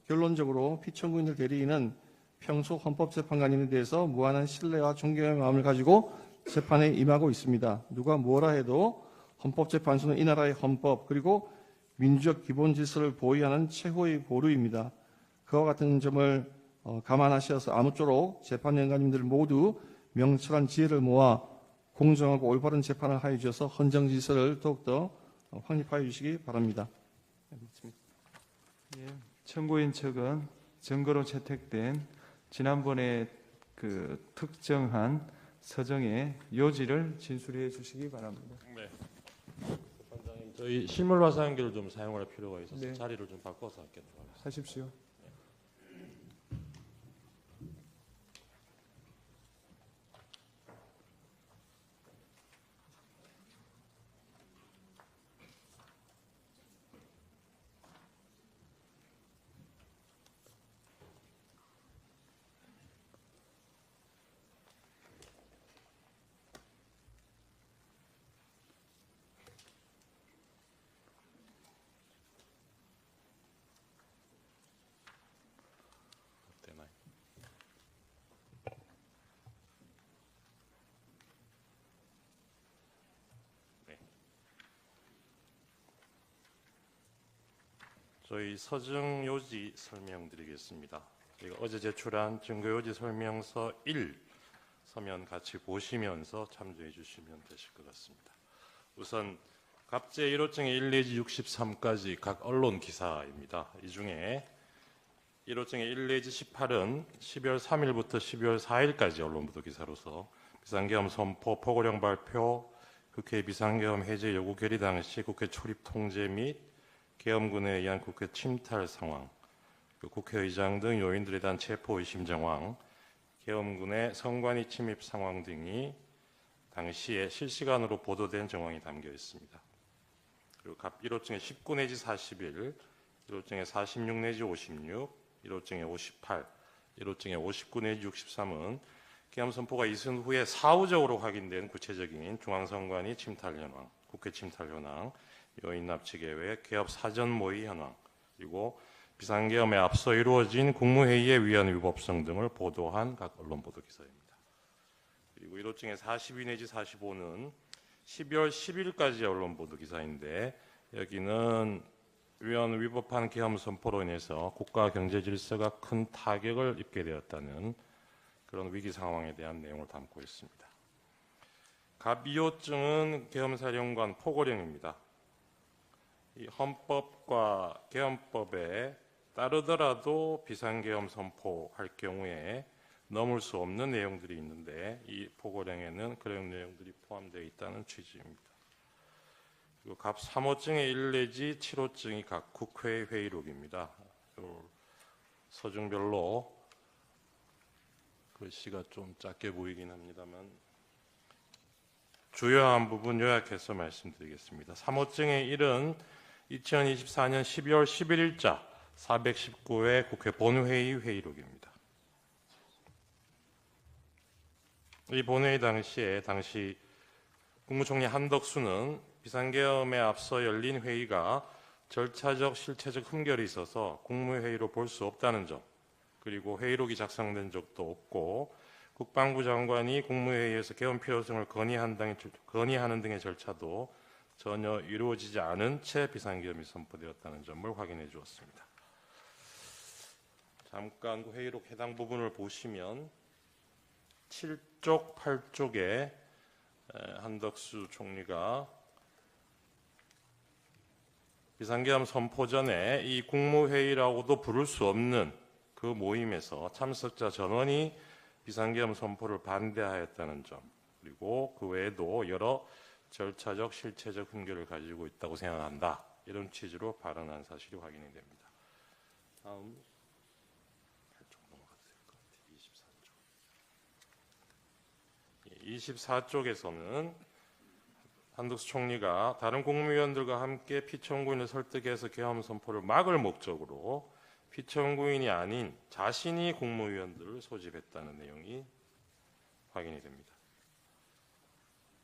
결론적으로 피청구인들 대리인은 평소 헌법재판관님에 대해서 무한한 신뢰와 존경의 마음을 가지고 재판에 임하고 있습니다. 누가 뭐라 해도 헌법재판소는 이 나라의 헌법 그리고 민주적 기본 질서를 보위하는 최고의 보루입니다. 그와 같은 점을 감안하셔서 아무쪼록 재판연가님들 모두 명철한 지혜를 모아 공정하고 올바른 재판을 하여 주셔서 헌정 질서를 더욱더 확립하여 주시기 바랍니다. 예, 청구인 측은 증거로 채택된 지난번에 그 특정한 서정의 요지를 진술해 주시기 바랍니다. 네. 재판장님, 저희 실물 화상기를 좀 사용할 필요가 있어서 네. 자리를 좀 바꿔서 할게요. 하십시오. 되나요? 네. 저희 서증 요지 설명드리겠습니다. 저희가 어제 제출한 증거 요지 설명서 1 서면 같이 보시면서 참조해 주시면 되실 것 같습니다. 우선 갑제 1호증의 1 내지 63까지 각 언론 기사입니다. 이 중에 1호증의 1 내지 18은 12월 3일부터 12월 4일까지 언론 보도 기사로서 비상계엄 선포, 포고령 발표, 국회 비상계엄 해제 요구 결의 당시 국회 출입 통제 및 계엄군에 의한 국회 침탈 상황, 국회의장 등 요인들에 대한 체포 의심 정황, 계엄군의 선관위 침입 상황 등이 당시에 실시간으로 보도된 정황이 담겨 있습니다. 그리고 갑 1호증의 19 내지 41, 1호증의 46 내지 56, 1호증의 58, 1호증의 59 내지 63은 계엄 선포가 있은 후에 사후적으로 확인된 구체적인 중앙선관위 침탈 현황, 국회 침탈 현황, 요인 납치 계획, 개업 사전 모의 현황, 그리고 비상계엄에 앞서 이루어진 국무회의의 위헌 위법성 등을 보도한 각 언론 보도 기사입니다. 그리고 1호증의 42 내지 45는 12월 10일까지 언론 보도 기사인데, 여기는 위헌 위법한 계엄 선포로 인해서 국가 경제 질서가 큰 타격을 입게 되었다는 그런 위기 상황에 대한 내용을 담고 있습니다. 갑 2호증은 계엄사령관 포고령입니다. 이 헌법과 계엄법에 따르더라도 비상계엄 선포할 경우에 넘을 수 없는 내용들이 있는데 이 포고령에는 그런 내용들이 포함되어 있다는 취지입니다. 그리고 갑 3호증의 1 내지 7호증이 각 국회 회의록입니다. 서중별로 글씨가 좀 작게 보이긴 합니다만 주요한 부분 요약해서 말씀드리겠습니다. 3호증의 1은 2024년 12월 11일자 419회 국회 본회의 회의록입니다. 이 본회의 당시 국무총리 한덕수는 비상계엄에 앞서 열린 회의가 절차적 실체적 흠결이 있어서 국무회의로 볼 수 없다는 점, 그리고 회의록이 작성된 적도 없고 국방부 장관이 국무회의에서 계엄 필요성을 건의하는 등의 절차도 전혀 이루어지지 않은 채 비상계엄이 선포되었다는 점을 확인해 주었습니다. 잠깐 그 회의록 해당 부분을 보시면 7쪽, 8쪽에 한덕수 총리가 비상계엄 선포 전에 이 국무회의라고도 부를 수 없는 그 모임에서 참석자 전원이 비상계엄 선포를 반대하였다는 점, 그리고 그 외에도 여러 절차적, 실체적 흠결을 가지고 있다고 생각한다. 이런 취지로 발언한 사실이 확인이 됩니다. 다음 8쪽 넘어가도 될 것 같아요. 24쪽에서는 한덕수 총리가 다른 국무위원들과 함께 피청구인을 설득해서 계엄 선포를 막을 목적으로 피청구인이 아닌 자신이 국무위원들을 소집했다는 내용이 확인이 됩니다.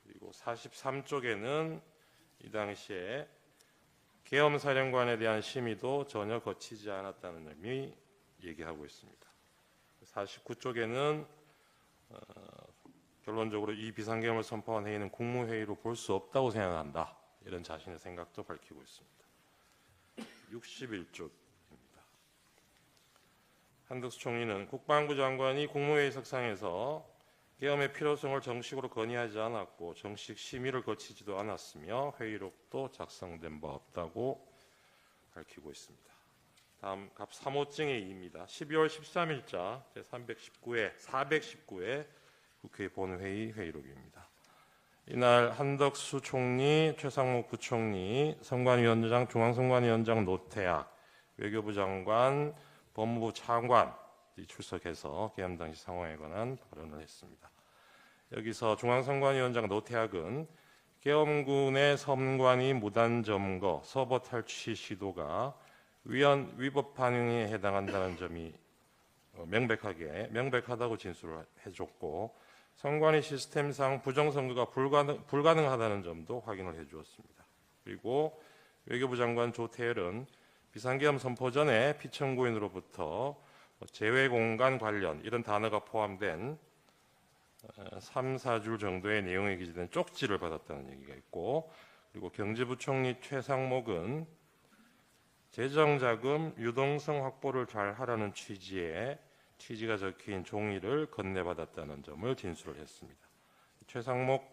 그리고 43쪽에는 이 당시에 계엄사령관에 대한 심의도 전혀 거치지 않았다는 점이 얘기하고 있습니다. 49쪽에는 결론적으로 이 비상계엄을 선포한 회의는 국무회의로 볼 수 없다고 생각한다. 이런 자신의 생각도 밝히고 있습니다. 61쪽입니다. 한덕수 총리는 국방부 장관이 국무회의 석상에서 계엄의 필요성을 정식으로 건의하지 않았고 정식 심의를 거치지도 않았으며 회의록도 작성된 바 없다고 밝히고 있습니다. 다음 갑 3호증의 2입니다. 12월 13일자 제319회 419회 국회 본회의 회의록입니다. 이날 한덕수 총리, 최상목 부총리, 선관위원장, 중앙선관위원장 노태악, 외교부 장관, 법무부 차관이 출석해서 계엄 당시 상황에 관한 발언을 했습니다. 여기서 중앙선관위원장 노태악은 계엄군의 선관위 무단 점거, 서버 탈취 시도가 위헌 위법 반응에 해당한다는 점이 명백하다고 진술을 해줬고 선관위 시스템상 부정선거가 불가능하다는 점도 확인을 해주었습니다. 그리고 외교부 장관 조태열은 비상계엄 선포 전에 피청구인으로부터 재외공간 관련 이런 단어가 포함된 3, 4줄 정도의 내용이 기재된 쪽지를 받았다는 얘기가 있고, 그리고 경제부총리 최상목은 재정자금 유동성 확보를 잘 하라는 취지가 적힌 종이를 건네받았다는 점을 진술을 했습니다. 최상목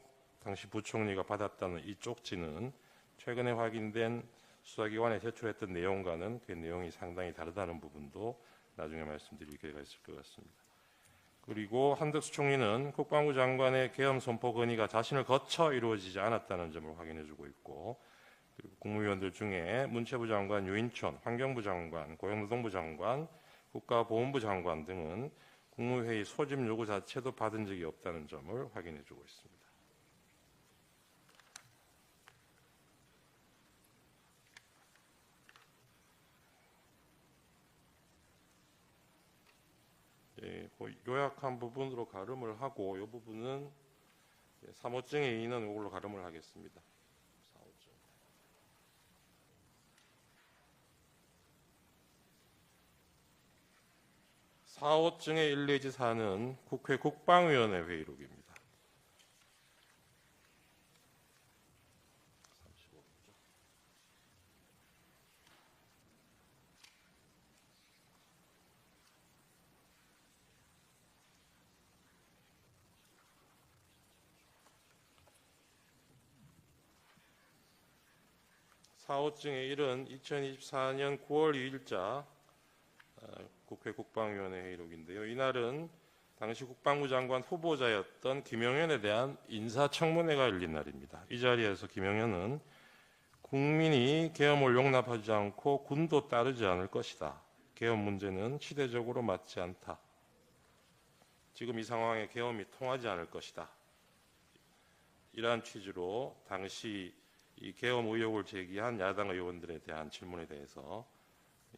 당시 부총리가 받았다는 이 쪽지는 최근에 확인된 수사기관에 제출했던 내용과는 그 내용이 상당히 다르다는 부분도 나중에 말씀드릴 기회가 있을 것 같습니다. 그리고 한덕수 총리는 국방부 장관의 계엄 선포 건의가 자신을 거쳐 이루어지지 않았다는 점을 확인해주고 있고, 그리고 국무위원들 중에 문체부 장관 유인촌, 환경부 장관, 고용노동부 장관, 국가보훈부 장관 등은 국무회의 소집 요구 자체도 받은 적이 없다는 점을 확인해주고 있습니다. 요약한 부분으로 가름을 하고, 이 부분은 3호증의 2는 이걸로 가름을 하겠습니다. 4호증의 1 내지 4는 국회 국방위원회 회의록입니다. 4호증의 1은 2024년 9월 2일자 국회 국방위원회 회의록인데요. 이날은 당시 국방부 장관 후보자였던 김영현에 대한 인사청문회가 열린 날입니다. 이 자리에서 김영현은 국민이 계엄을 용납하지 않고 군도 따르지 않을 것이다. 계엄 문제는 시대적으로 맞지 않다. 지금 이 상황에 계엄이 통하지 않을 것이다. 이러한 취지로 당시 이 계엄 의혹을 제기한 야당 의원들에 대한 질문에 대해서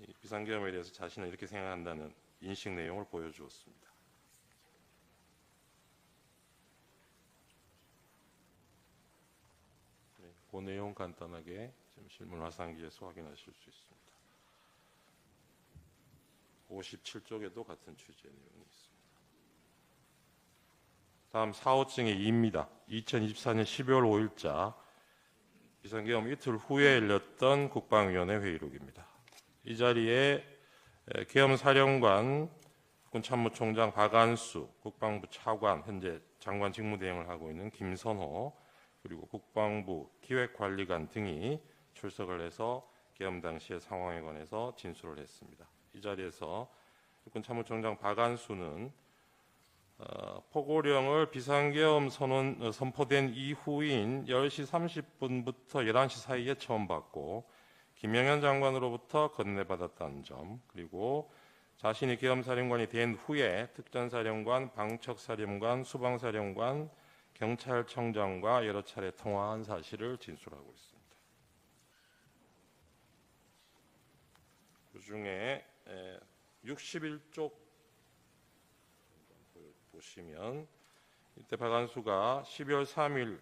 이 비상계엄에 대해서 자신은 이렇게 생각한다는 인식 내용을 보여주었습니다. 네, 그 내용 간단하게 지금 실문 화상기에서 확인하실 수 있습니다. 57쪽에도 같은 취지의 내용이 있습니다. 다음 4호증의 2입니다. 2024년 12월 5일자 비상계엄 이틀 후에 열렸던 국방위원회 회의록입니다. 이 자리에 계엄사령관, 국군참모총장 박안수, 국방부 차관, 현재 장관 직무대행을 하고 있는 김선호, 그리고 국방부 기획관리관 등이 출석을 해서 계엄 당시의 상황에 관해서 진술을 했습니다. 이 자리에서 국군참모총장 박안수는 포고령을 비상계엄 선포된 이후인 10시 30분부터 11시 사이에 처음 받고 김영현 장관으로부터 건네받았다는 점, 그리고 자신이 계엄사령관이 된 후에 특전사령관, 방척사령관, 수방사령관, 경찰청장과 여러 차례 통화한 사실을 진술하고 있습니다. 그중에 61쪽 보시면 이때 박안수가 12월 3일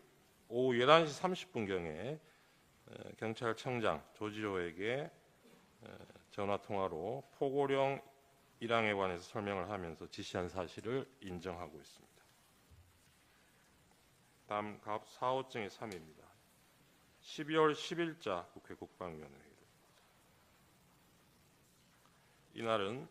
오후 11시 30분경에 경찰청장 조지호에게 전화통화로 포고령 1항에 관해서 설명을 하면서 지시한 사실을 인정하고 있습니다. 다음 4호증의 3입니다. 12월 10일자 국회 국방위원회 회의록. 이날은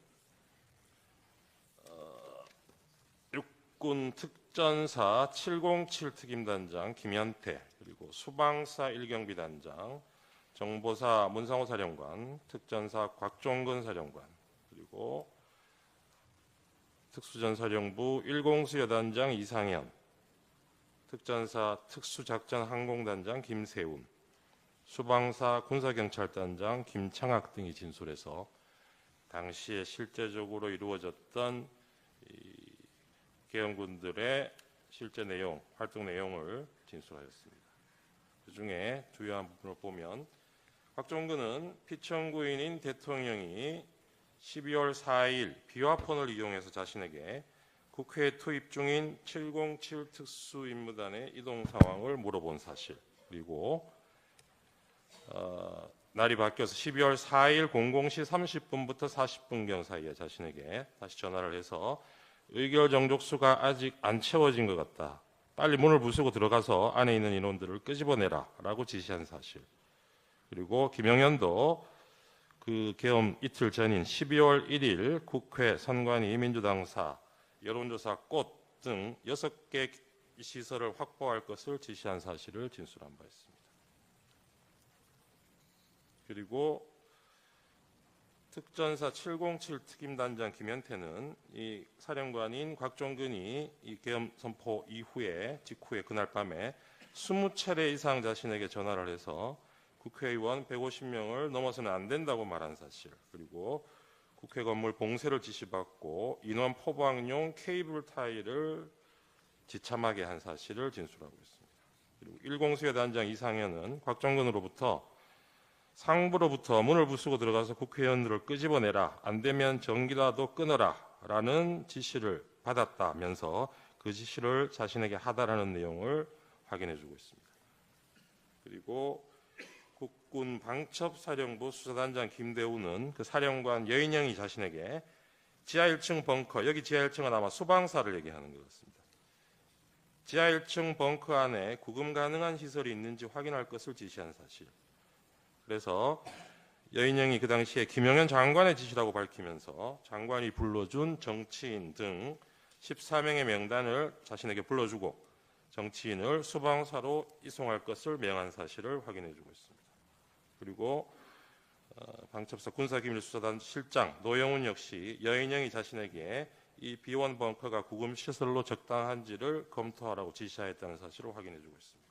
육군 특전사 707 특임단장 김현태, 그리고 수방사 1경비 단장, 정보사 문상호 사령관, 특전사 곽종근 사령관, 그리고 특수전사령부 1공수 여단장 이상현, 특전사 특수작전항공단장 김세운, 수방사 군사경찰단장 김창학 등이 진술해서 당시에 실제적으로 이루어졌던 계엄군들의 실제 내용, 활동 내용을 진술하였습니다. 그중에 주요한 부분을 보면 곽종근은 피청구인인 대통령이 12월 4일 비화폰을 이용해서 자신에게 국회에 투입 중인 707 특수임무단의 이동 상황을 물어본 사실, 그리고 날이 바뀌어서 12월 4일 00시 30분부터 40분경 사이에 자신에게 다시 전화를 해서 의결 정족수가 아직 안 채워진 것 같다. 빨리 문을 부수고 들어가서 안에 있는 인원들을 끄집어내라 라고 지시한 사실. 그리고 김영현도 그 계엄 이틀 전인 12월 1일 국회 선관위 민주당사 여론조사 꽃 등 6개 시설을 확보할 것을 지시한 사실을 진술한 바 있습니다. 그리고 특전사 707 특임단장 김현태는 이 사령관인 곽종근이 이 계엄 선포 직후에 그날 밤에 20차례 이상 자신에게 전화를 해서 국회의원 150명을 넘어서는 안 된다고 말한 사실, 그리고 국회 건물 봉쇄를 지시받고 인원 포방용 케이블 타이를 지참하게 한 사실을 진술하고 있습니다. 그리고 1공수여 단장 이상현은 곽종근으로부터 상부로부터 문을 부수고 들어가서 국회의원들을 끄집어내라, 안 되면 전기라도 끊어라 라는 지시를 받았다면서 그 지시를 자신에게 하다라는 내용을 확인해주고 있습니다. 그리고 국군 방첩사령부 수사단장 김대우는 그 사령관 여인영이 자신에게 지하 1층 벙커, 여기 지하 1층은 아마 수방사를 얘기하는 것 같습니다. 지하 1층 벙커 안에 구금 가능한 시설이 있는지 확인할 것을 지시한 사실. 그래서 여인영이 그 당시에 김영현 장관의 지시라고 밝히면서 장관이 불러준 정치인 등 14명의 명단을 자신에게 불러주고 정치인을 수방사로 이송할 것을 명한 사실을 확인해주고 있습니다. 그리고 방첩사 군사기밀수사단 실장 노영훈 역시 여인영이 자신에게 이 B1 벙커가 구금시설로 적당한지를 검토하라고 지시하였다는 사실을 확인해주고 있습니다.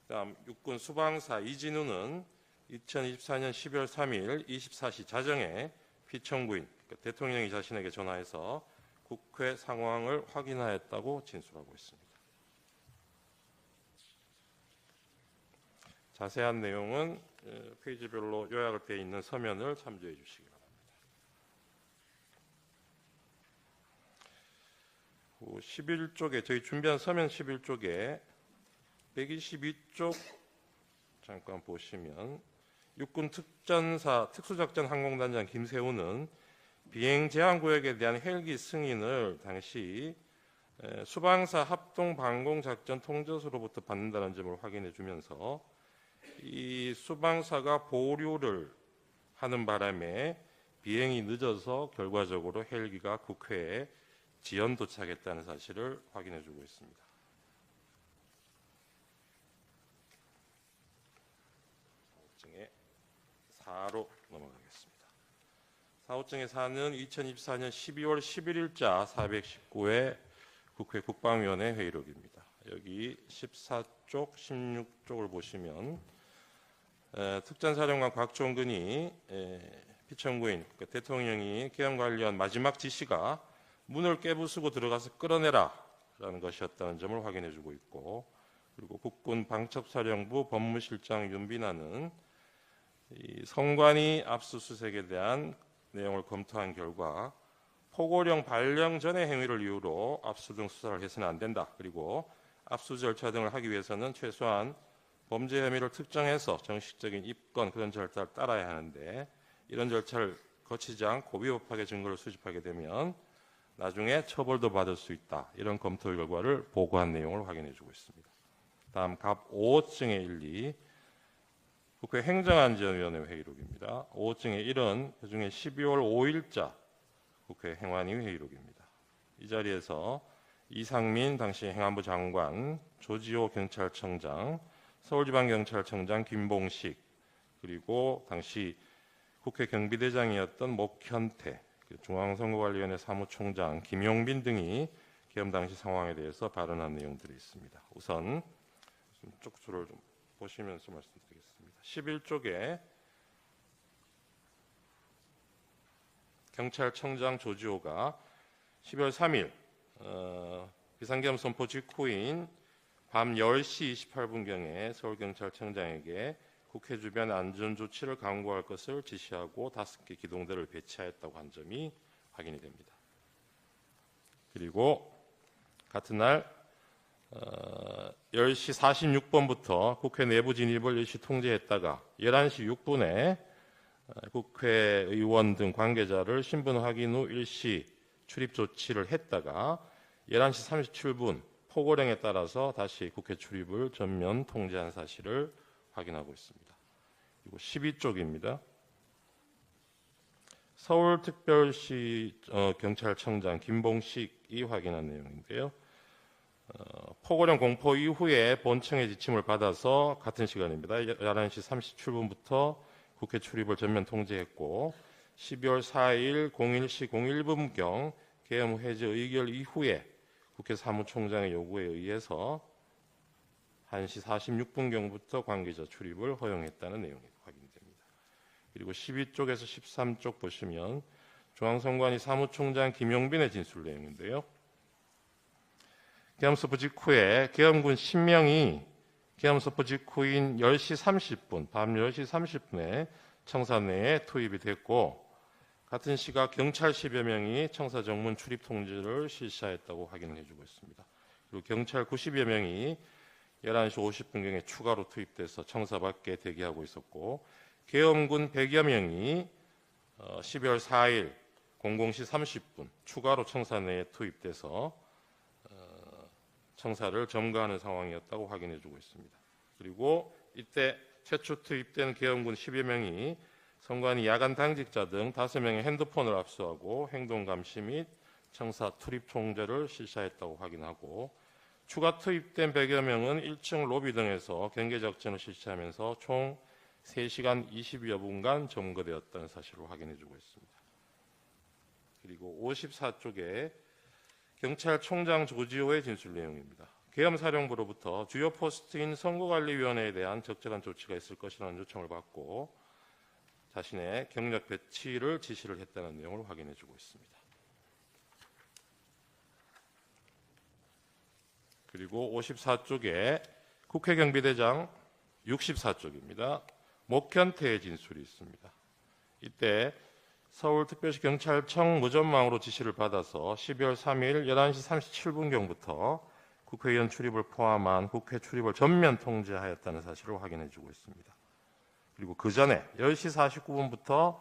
다음 육군 수방사 이진우는 2024년 12월 3일 24시 자정에 피청구인 그러니까 대통령이 자신에게 전화해서 국회 상황을 확인하였다고 진술하고 있습니다. 자세한 내용은 페이지별로 요약을 되어 있는 서면을 참조해 주시기 바랍니다. 11쪽에 저희 준비한 서면 11쪽에 122쪽 잠깐 보시면 육군 특수작전 항공단장 김세우는 비행 제한 구역에 대한 헬기 승인을 당시 수방사 합동 방공 작전 통제소로부터 받는다는 점을 확인해 주면서 이 수방사가 보류를 하는 바람에 비행이 늦어서 결과적으로 헬기가 국회에 지연 도착했다는 사실을 확인해 주고 있습니다. 사호증의 4로 넘어가겠습니다. 사호증의 4는 2024년 12월 11일자 419회 국회 국방위원회 회의록입니다. 여기 14쪽, 16쪽을 보시면 특전사령관 곽종근이 피청구인 그러니까 대통령이 계엄 관련 마지막 지시가 문을 깨부수고 들어가서 끌어내라 라는 것이었다는 점을 확인해 주고 있고, 그리고 국군 방첩사령부 법무실장 윤빈아는 이 성관이 압수수색에 대한 내용을 검토한 결과 포고령 발령 전의 행위를 이유로 압수 등 수사를 해서는 안 된다. 그리고 압수 절차 등을 하기 위해서는 최소한 범죄 혐의를 특정해서 정식적인 입건 그런 절차를 따라야 하는데 이런 절차를 거치지 않고 위법하게 증거를 수집하게 되면 나중에 처벌도 받을 수 있다. 이런 검토 결과를 보고한 내용을 확인해 주고 있습니다. 다음 갑 5호증의 1, 2 국회 행정안전위원회 회의록입니다. 5호증의 1은 그중에 12월 5일자 국회 행안위 회의록입니다. 이 자리에서 이상민 당시 행안부 장관, 조지호 경찰청장, 서울지방경찰청장 김봉식, 그리고 당시 국회 경비대장이었던 목현태, 중앙선거관리위원회 사무총장 김용빈 등이 계엄 당시 상황에 대해서 발언한 내용들이 있습니다. 우선 쪽수를 좀 보시면서 말씀드리겠습니다. 11쪽에 경찰청장 조지호가 12월 3일 비상계엄 선포 직후인 밤 10시 28분경에 서울경찰청장에게 국회 주변 안전조치를 강구할 것을 지시하고 5개 기동대를 배치하였다고 한 점이 확인이 됩니다. 그리고 같은 날 10시 46분부터 국회 내부 진입을 일시 통제했다가 11시 6분에 국회의원 등 관계자를 신분 확인 후 일시 출입 조치를 했다가 11시 37분 포고령에 따라서 다시 국회 출입을 전면 통제한 사실을 확인하고 있습니다. 그리고 12쪽입니다. 서울특별시 경찰청장 김봉식이 확인한 내용인데요. 포고령 공포 이후에 본청의 지침을 받아서 같은 시간입니다. 11시 37분부터 국회 출입을 전면 통제했고 12월 4일 01시 01분경 계엄 해제 의결 이후에 국회 사무총장의 요구에 의해서 1시 46분경부터 관계자 출입을 허용했다는 내용이 확인됩니다. 그리고 12쪽에서 13쪽 보시면 중앙선관위 사무총장 김용빈의 진술 내용인데요. 계엄 선포 직후에 계엄군 10명이 계엄 선포 직후인 10시 30분, 밤 10시 30분에 청사 내에 투입이 됐고 같은 시각 경찰 10여 명이 청사 정문 출입 통제를 실시하였다고 확인을 해주고 있습니다. 그리고 경찰 90여 명이 11시 50분경에 추가로 투입돼서 청사 밖에 대기하고 있었고 계엄군 100여 명이 12월 4일 00시 30분 추가로 청사 내에 투입돼서 청사를 점거하는 상황이었다고 확인해주고 있습니다. 그리고 이때 최초 투입된 계엄군 10여 명이 선관위 야간 당직자 등 5명의 핸드폰을 압수하고 행동 감시 및 청사 출입 통제를 실시했다고 확인하고 추가 투입된 100여 명은 1층 로비 등에서 경계 작전을 실시하면서 총 3시간 20여 분간 점거되었다는 사실을 확인해주고 있습니다. 그리고 54쪽에 경찰총장 조지호의 진술 내용입니다. 계엄사령부로부터 주요 포스트인 선거관리위원회에 대한 적절한 조치가 있을 것이라는 요청을 받고 자신의 경력 배치를 지시를 했다는 내용을 확인해주고 있습니다. 그리고 54쪽에 국회경비대장 64쪽입니다. 목현태의 진술이 있습니다. 이때 서울특별시 경찰청 무전망으로 지시를 받아서 12월 3일 11시 37분경부터 국회의원 출입을 포함한 국회 출입을 전면 통제하였다는 사실을 확인해주고 있습니다. 그리고 그 전에 10시 49분부터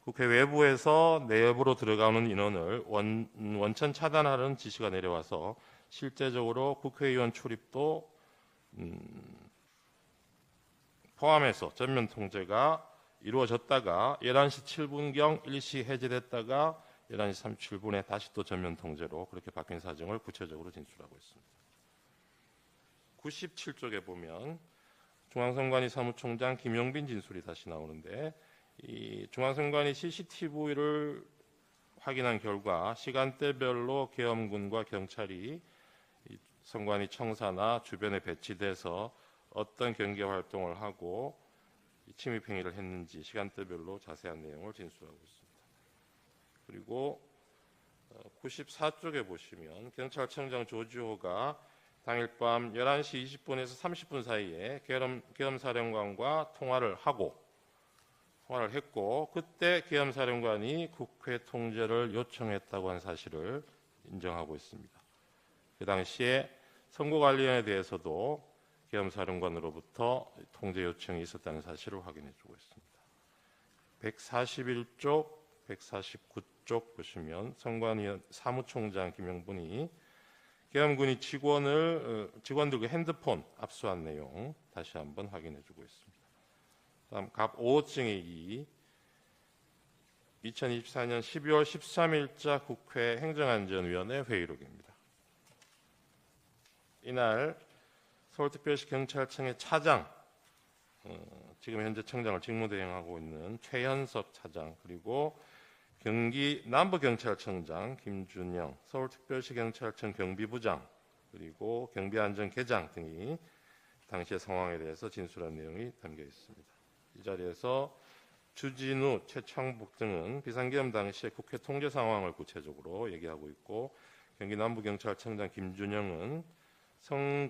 국회 외부에서 내부로 들어가는 인원을 원천 차단하는 지시가 내려와서 실제적으로 국회의원 출입도 포함해서 전면 통제가 이루어졌다가 11시 7분경 일시 해제됐다가 11시 37분에 다시 또 전면 통제로 그렇게 바뀐 사정을 구체적으로 진술하고 있습니다. 97쪽에 보면 중앙선관위 사무총장 김용빈 진술이 다시 나오는데 이 중앙선관위 CCTV를 확인한 결과 시간대별로 계엄군과 경찰이 선관위 청사나 주변에 배치돼서 어떤 경계 활동을 하고 침입 행위를 했는지 시간대별로 자세한 내용을 진술하고 있습니다. 그리고 94쪽에 보시면 경찰청장 조지호가 당일 밤 11시 20분에서 30분 사이에 계엄사령관과 통화를 했고 그때 계엄사령관이 국회 통제를 요청했다고 한 사실을 인정하고 있습니다. 그 당시에 선거관리위원회에 대해서도 계엄사령관으로부터 통제 요청이 있었다는 사실을 확인해주고 있습니다. 141쪽, 149쪽 보시면 선관위 사무총장 김용분이 계엄군이 직원들과 핸드폰 압수한 내용 다시 한번 확인해주고 있습니다. 다음 갑 5호증의 2024년 12월 13일자 국회 행정안전위원회 회의록입니다. 이날 서울특별시 경찰청의 차장, 지금 현재 청장을 직무대행하고 있는 최현석 차장, 그리고 경기 남부경찰청장 김준영, 서울특별시 경찰청 경비부장, 그리고 경비안전계장 등이 당시의 상황에 대해서 진술한 내용이 담겨 있습니다. 이 자리에서 주진우, 최창복 등은 비상계엄 당시의 국회 통제 상황을 구체적으로 얘기하고 있고 경기 남부경찰청장 김준영은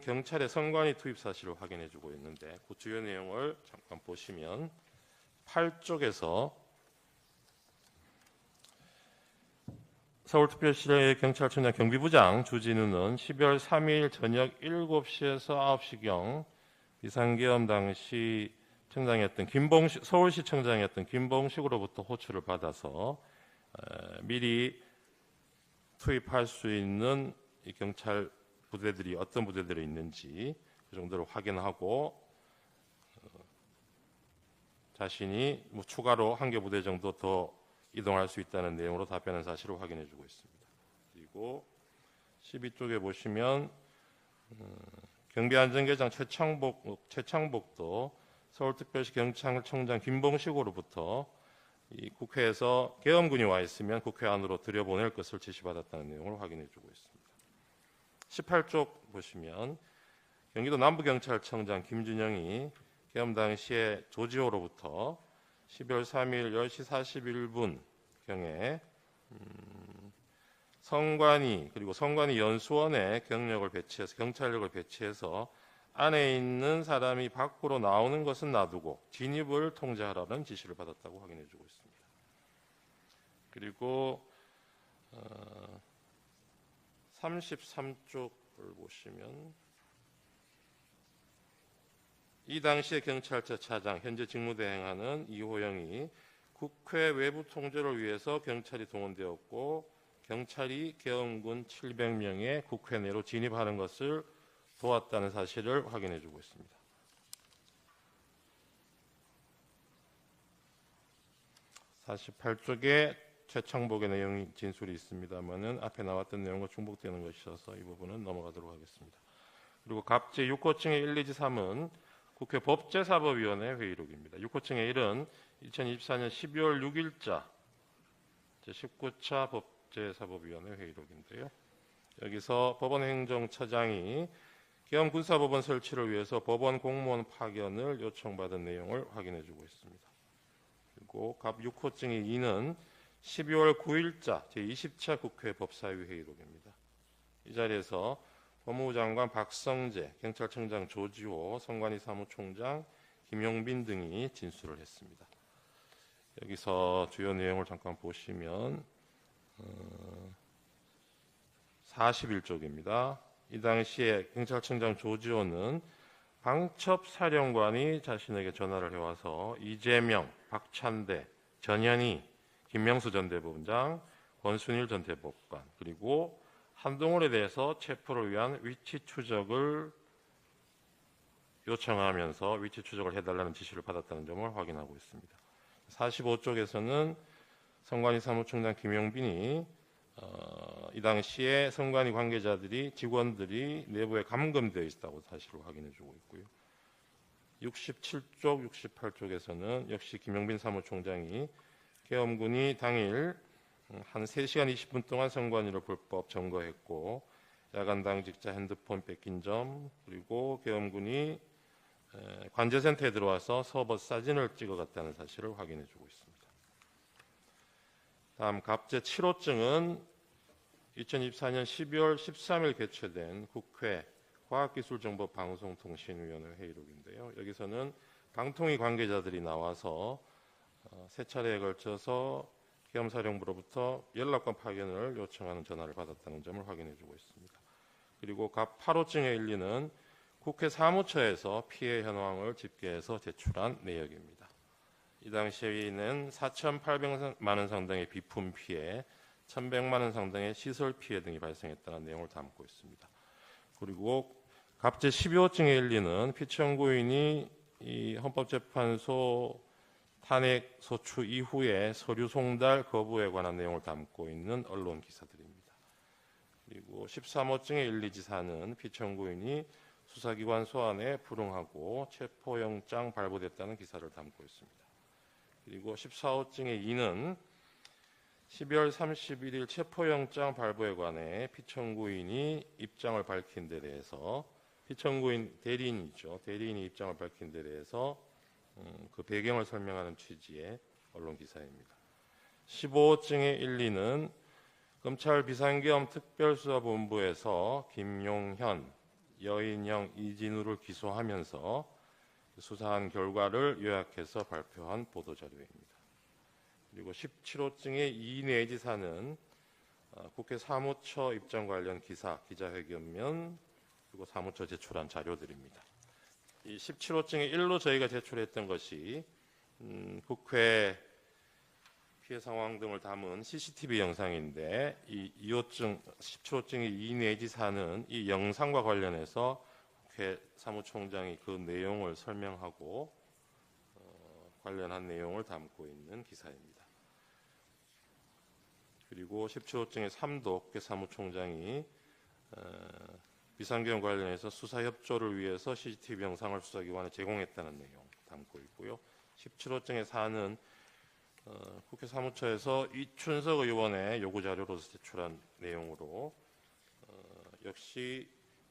경찰의 선관위 투입 사실을 확인해주고 있는데 그 주요 내용을 잠깐 보시면 8쪽에서 서울특별시 경찰청장 경비부장 주진우는 12월 3일 저녁 7시에서 9시경 비상계엄 당시 청장이었던 서울시청장이었던 김봉식으로부터 호출을 받아서 미리 투입할 수 있는 이 경찰 부대들이 어떤 부대들이 있는지 그 정도를 확인하고 자신이 추가로 한 개 부대 정도 더 이동할 수 있다는 내용으로 답변한 사실을 확인해주고 있습니다. 그리고 12쪽에 보시면 경비안전계장 최창복도 서울특별시 경찰청장 김봉식으로부터 이 국회에서 계엄군이 와 있으면 국회 안으로 들여보낼 것을 지시받았다는 내용을 확인해주고 있습니다. 18쪽 보시면 경기도 남부경찰청장 김준영이 계엄 당시에 조지호로부터 12월 3일 10시 41분경에 선관위 그리고 선관위 연수원에 경찰력을 배치해서 안에 있는 사람이 밖으로 나오는 것은 놔두고 진입을 통제하라는 지시를 받았다고 확인해주고 있습니다. 그리고 33쪽을 보시면 이 당시의 경찰서 차장 현재 직무대행하는 이호영이 국회 외부 통제를 위해서 경찰이 동원되었고 경찰이 계엄군 700명의 국회 내로 진입하는 것을 도왔다는 사실을 확인해주고 있습니다. 48쪽에 최창복의 내용이 진술이 있습니다만은 앞에 나왔던 내용과 중복되는 것이어서 이 부분은 넘어가도록 하겠습니다. 그리고 갑제 6호층의 1, 2, 3은 국회 법제사법위원회 회의록입니다. 6호증의 1은 2024년 12월 6일자 제19차 법제사법위원회 회의록인데요. 여기서 법원행정처장이 계엄군사법원 설치를 위해서 법원 공무원 파견을 요청받은 내용을 확인해주고 있습니다. 그리고 갑 6호증의 2는 12월 9일자 제20차 국회 법사위 회의록입니다. 이 자리에서 법무부 장관 박성재, 경찰청장 조지호, 선관위 사무총장 김용빈 등이 진술을 했습니다. 여기서 주요 내용을 잠깐 보시면 41쪽입니다. 이 당시에 경찰청장 조지호는 방첩사령관이 자신에게 전화를 해와서 이재명, 박찬대, 전현희, 김명수 전 대법원장, 권순일 전 대법관 그리고 한동훈에 대해서 체포를 위한 위치 추적을 요청하면서 위치 추적을 해달라는 지시를 받았다는 점을 확인하고 있습니다. 45쪽에서는 선관위 사무총장 김용빈이 이 당시에 선관위 관계자들이 직원들이 내부에 감금되어 있다고 사실을 확인해주고 있고요. 67쪽, 68쪽에서는 역시 김용빈 사무총장이 계엄군이 당일 한 3시간 20분 동안 선관위를 불법 점거했고 야간 당직자 핸드폰 뺏긴 점 그리고 계엄군이 관제센터에 들어와서 서버 사진을 찍어갔다는 사실을 확인해주고 있습니다. 다음 갑제 7호증은 2024년 12월 13일 개최된 국회 과학기술정보방송통신위원회 회의록인데요. 여기서는 방통위 관계자들이 나와서 세 차례에 걸쳐서 계엄사령부로부터 연락관 파견을 요청하는 전화를 받았다는 점을 확인해주고 있습니다. 그리고 갑 8호증의 1리는 국회 사무처에서 피해 현황을 집계해서 제출한 내역입니다. 이 당시에는 4,800만 원 상당의 비품 피해, 1,100만 원 상당의 시설 피해 등이 발생했다는 내용을 담고 있습니다. 그리고 갑제 12호증의 1리는 피청구인이 이 헌법재판소 탄핵 소추 이후에 서류 송달 거부에 관한 내용을 담고 있는 언론 기사들입니다. 그리고 13호증의 1, 2지사는 피청구인이 수사기관 소환에 불응하고 체포영장 발부됐다는 기사를 담고 있습니다. 그리고 14호증의 2는 12월 31일 체포영장 발부에 관해 피청구인이 입장을 밝힌 데 대해서 피청구인 대리인이죠. 대리인이 입장을 밝힌 데 대해서 그 배경을 설명하는 취지의 언론 기사입니다. 15호증의 1, 2는 검찰 비상계엄 특별수사본부에서 김용현, 여인영, 이진우를 기소하면서 수사한 결과를 요약해서 발표한 보도자료입니다. 그리고 17호증의 2 내지 4는 국회 사무처 입장 관련 기사, 기자회견면 그리고 사무처 제출한 자료들입니다. 이 17호증의 1로 저희가 제출했던 것이 국회 피해 상황 등을 담은 CCTV 영상인데 이 17호증의 2 내지 4는 이 영상과 관련해서 국회 사무총장이 그 내용을 설명하고 관련한 내용을 담고 있는 기사입니다. 그리고 17호증의 3도 국회 사무총장이 비상계엄 관련해서 수사협조를 위해서 CCTV 영상을 수사기관에 제공했다는 내용 담고 있고요. 17호증의 4는 국회 사무처에서 이춘석 의원의 요구자료로서 제출한 내용으로 역시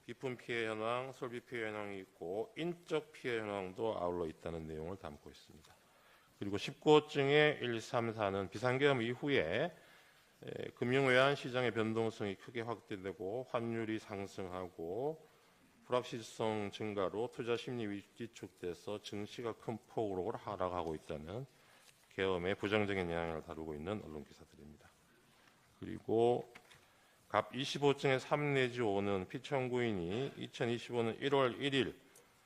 비품 피해 현황, 설비 피해 현황이 있고 인적 피해 현황도 아울러 있다는 내용을 담고 있습니다. 그리고 19호증의 1, 2, 3, 4는 비상계엄 이후에 금융외환 시장의 변동성이 크게 확대되고 환율이 상승하고 불확실성 증가로 투자 심리 위축돼서 증시가 큰 폭으로 하락하고 있다는 계엄의 부정적인 영향을 다루고 있는 언론 기사들입니다. 그리고 갑 25증의 3 내지 5는 피청구인이 2025년 1월 1일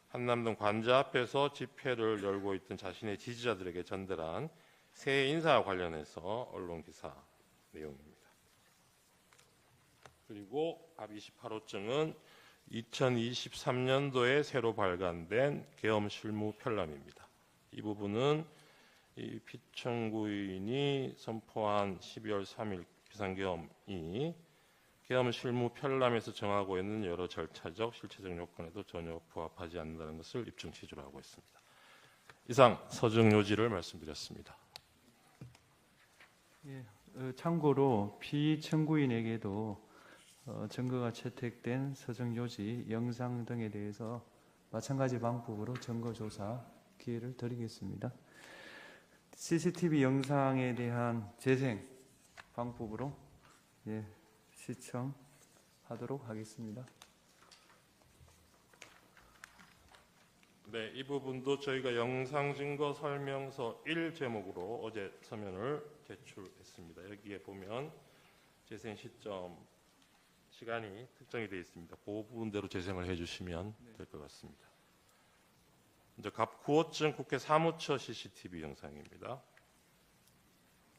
한남동 관저 앞에서 집회를 열고 있던 자신의 지지자들에게 전달한 새 인사와 관련해서 언론 기사 내용입니다. 그리고 갑 28호증은 2023년도에 새로 발간된 계엄 실무 편람입니다. 이 부분은 이 피청구인이 선포한 12월 3일 비상계엄이 계엄 실무 편람에서 정하고 있는 여러 절차적, 실체적 요건에도 전혀 부합하지 않는다는 것을 입증 취지로 하고 있습니다. 이상 서증 요지를 말씀드렸습니다. 예, 참고로 피청구인에게도 증거가 채택된 서정 요지, 영상 등에 대해서 마찬가지 방법으로 증거 조사 기회를 드리겠습니다. CCTV 영상에 대한 재생 방법으로 시청하도록 하겠습니다. 네, 이 부분도 저희가 영상 증거 설명서 1 제목으로 어제 서면을 제출했습니다. 여기에 보면 재생 시점 시간이 특정이 되어 있습니다. 그 부분대로 재생을 해주시면 될 것 같습니다. 이제 갑 9호증 국회 사무처 CCTV 영상입니다.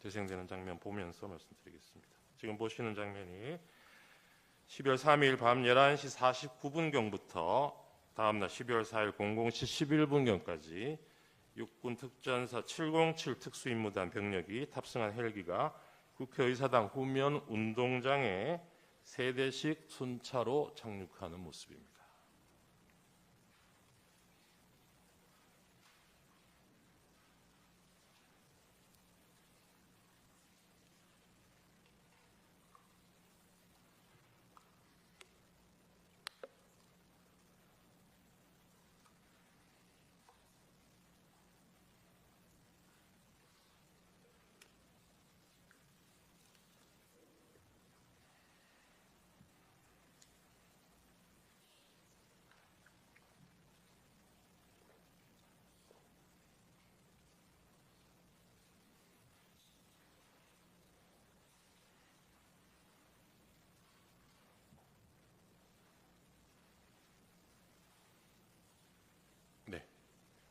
재생되는 장면 보면서 말씀드리겠습니다. 지금 보시는 장면이 12월 3일 밤 11시 49분경부터 다음날 12월 4일 00시 11분경까지 육군 특전사 707 특수임무단 병력이 탑승한 헬기가 국회의사당 후면 운동장에 3대씩 순차로 착륙하는 모습입니다.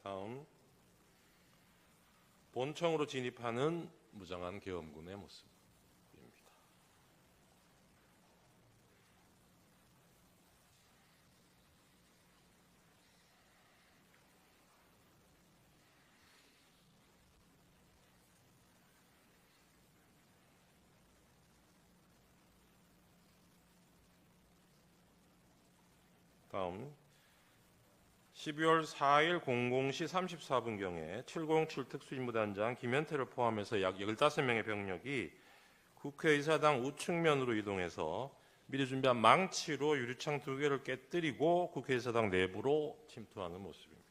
다음 본청으로 진입하는 무장한 계엄군의 모습입니다. 다음 12월 4일 00시 34분경에 707 특수임무단장 김현태를 포함해서 약 15명의 병력이 국회의사당 우측면으로 이동해서 미리 준비한 망치로 유리창 2개를 깨뜨리고 국회의사당 내부로 침투하는 모습입니다.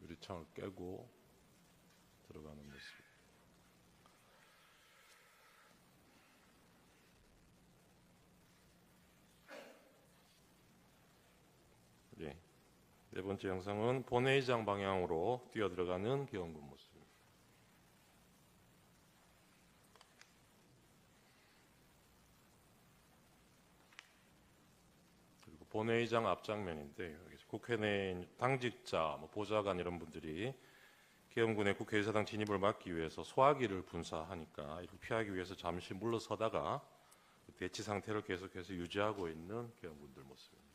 유리창을 깨고 들어가는 모습. 예. 네 번째 영상은 본회의장 방향으로 뛰어들어가는 계엄군 모습입니다. 그리고 본회의장 앞장면인데 국회 내 당직자, 보좌관 이런 분들이 계엄군의 국회의사당 진입을 막기 위해서 소화기를 분사하니까 이를 피하기 위해서 잠시 물러서다가 대치 상태를 계속해서 유지하고 있는 계엄군들 모습입니다.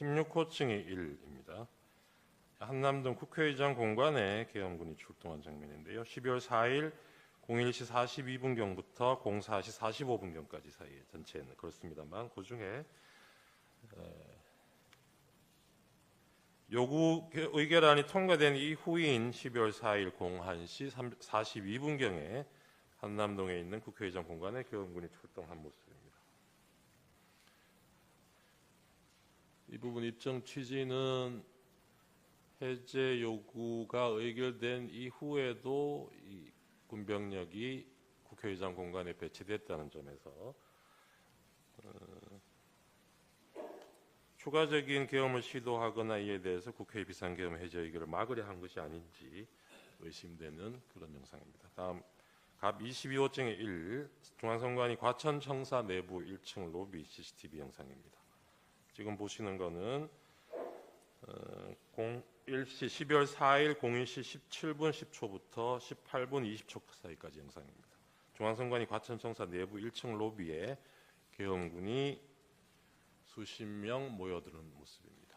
16호증이 1입니다. 한남동 국회의장 공간에 계엄군이 출동한 장면인데요. 12월 4일 01시 42분경부터 04시 45분경까지 사이에 전체는 그렇습니다만 그중에 요구 의결안이 통과된 이후인 12월 4일 01시 42분경에 한남동에 있는 국회의장 공간에 계엄군이 출동한 모습입니다. 이 부분 입정 취지는 해제 요구가 의결된 이후에도 이 군병력이 국회의장 공간에 배치됐다는 점에서 추가적인 계엄을 시도하거나 이에 대해서 국회 비상계엄 해제 의결을 막으려 한 것이 아닌지 의심되는 그런 영상입니다. 다음 갑 22호증의 1 중앙선관위 과천청사 내부 1층 로비 CCTV 영상입니다. 지금 보시는 거는 12월 4일 01시 17분 10초부터 18분 20초 사이까지 영상입니다. 중앙선관위 과천청사 내부 1층 로비에 계엄군이 수십 명 모여드는 모습입니다.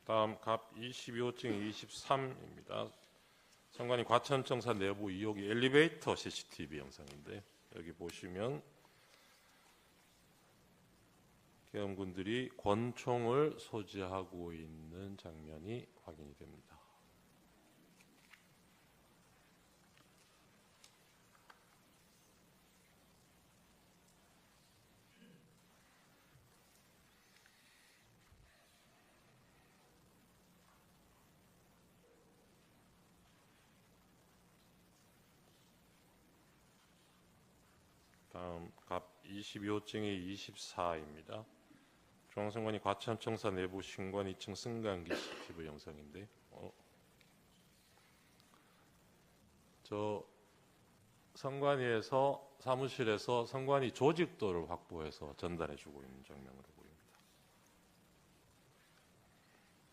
다음 갑 22호증 23입니다. 선관위 과천청사 내부 2호기 엘리베이터 CCTV 영상인데 여기 보시면 계엄군들이 권총을 소지하고 있는 장면이 확인이 됩니다. 다음 갑 22호증이 24입니다. 중앙선관위 과천청사 내부 신관 2층 승강기 CCTV 영상인데 저 선관위에서 사무실에서 선관위 조직도를 확보해서 전달해주고 있는 장면으로 보입니다.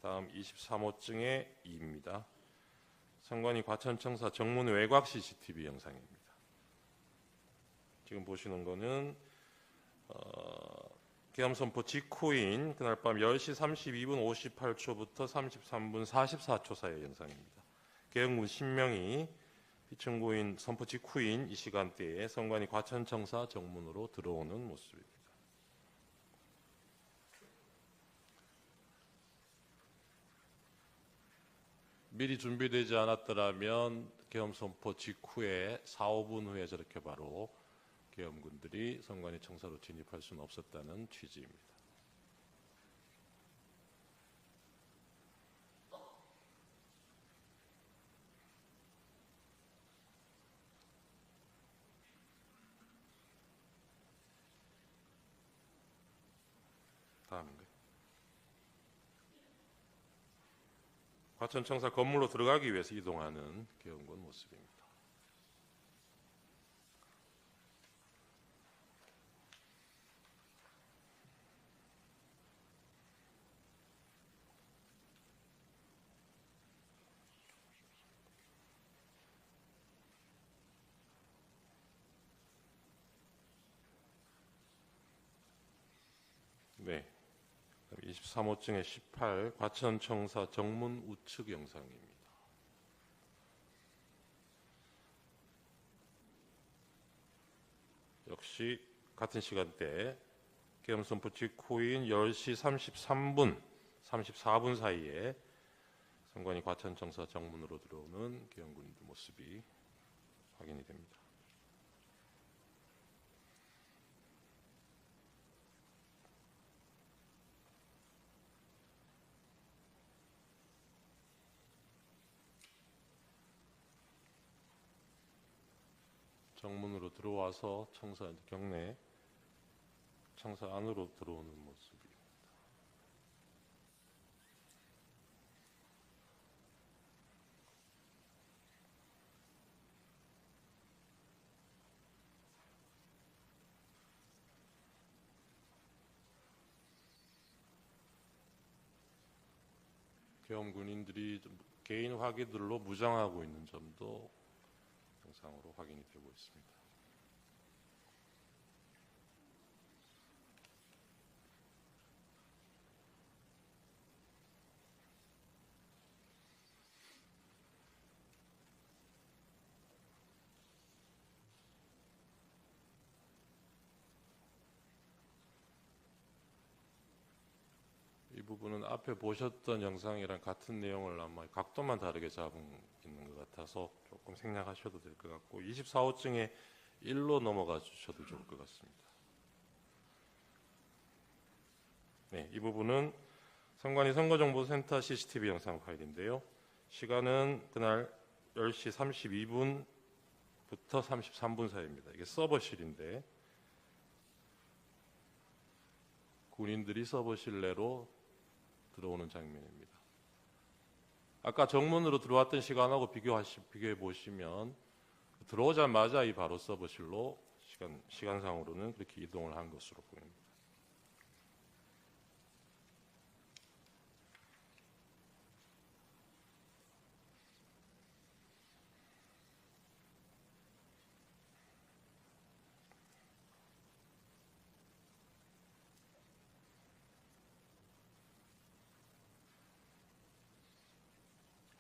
다음 23호증의 2입니다. 선관위 과천청사 정문 외곽 CCTV 영상입니다. 지금 보시는 거는 계엄 선포 직후인 그날 밤 10시 32분 58초부터 33분 44초 사이의 영상입니다. 계엄군 10명이 피청구인 선포 직후인 이 시간대에 선관위 과천청사 정문으로 들어오는 모습입니다. 미리 준비되지 않았더라면 계엄 선포 직후에 4, 5분 후에 저렇게 바로 계엄군들이 선관위 청사로 진입할 수는 없었다는 취지입니다. 다음인가요? 과천청사 건물로 들어가기 위해서 이동하는 계엄군 모습입니다. 네, 23호증의 18 과천청사 정문 우측 영상입니다. 역시 같은 시간대 계엄 선포 직후인 10시 33분 34분 사이에 선관위 과천청사 정문으로 들어오는 계엄군들 모습이 확인이 됩니다. 정문으로 들어와서 청사 경내 청사 안으로 들어오는 모습이. 계엄 군인들이 좀 개인 화기들로 무장하고 있는 점도 영상으로 확인이 되고 있습니다. 이 부분은 앞에 보셨던 영상이랑 같은 내용을 아마 각도만 다르게 잡은 있는 것 같아서 조금 생략하셔도 될 것 같고 24호증에 1로 넘어가 주셔도 좋을 것 같습니다. 네, 이 부분은 선관위 선거정보센터 CCTV 영상 파일인데요. 시간은 그날 10시 32분부터 33분 사이입니다. 이게 서버실인데 군인들이 서버실 내로 들어오는 장면입니다. 아까 정문으로 들어왔던 시간하고 비교해 보시면 들어오자마자 이 바로 서버실로 시간상으로는 그렇게 이동을 한 것으로 보입니다.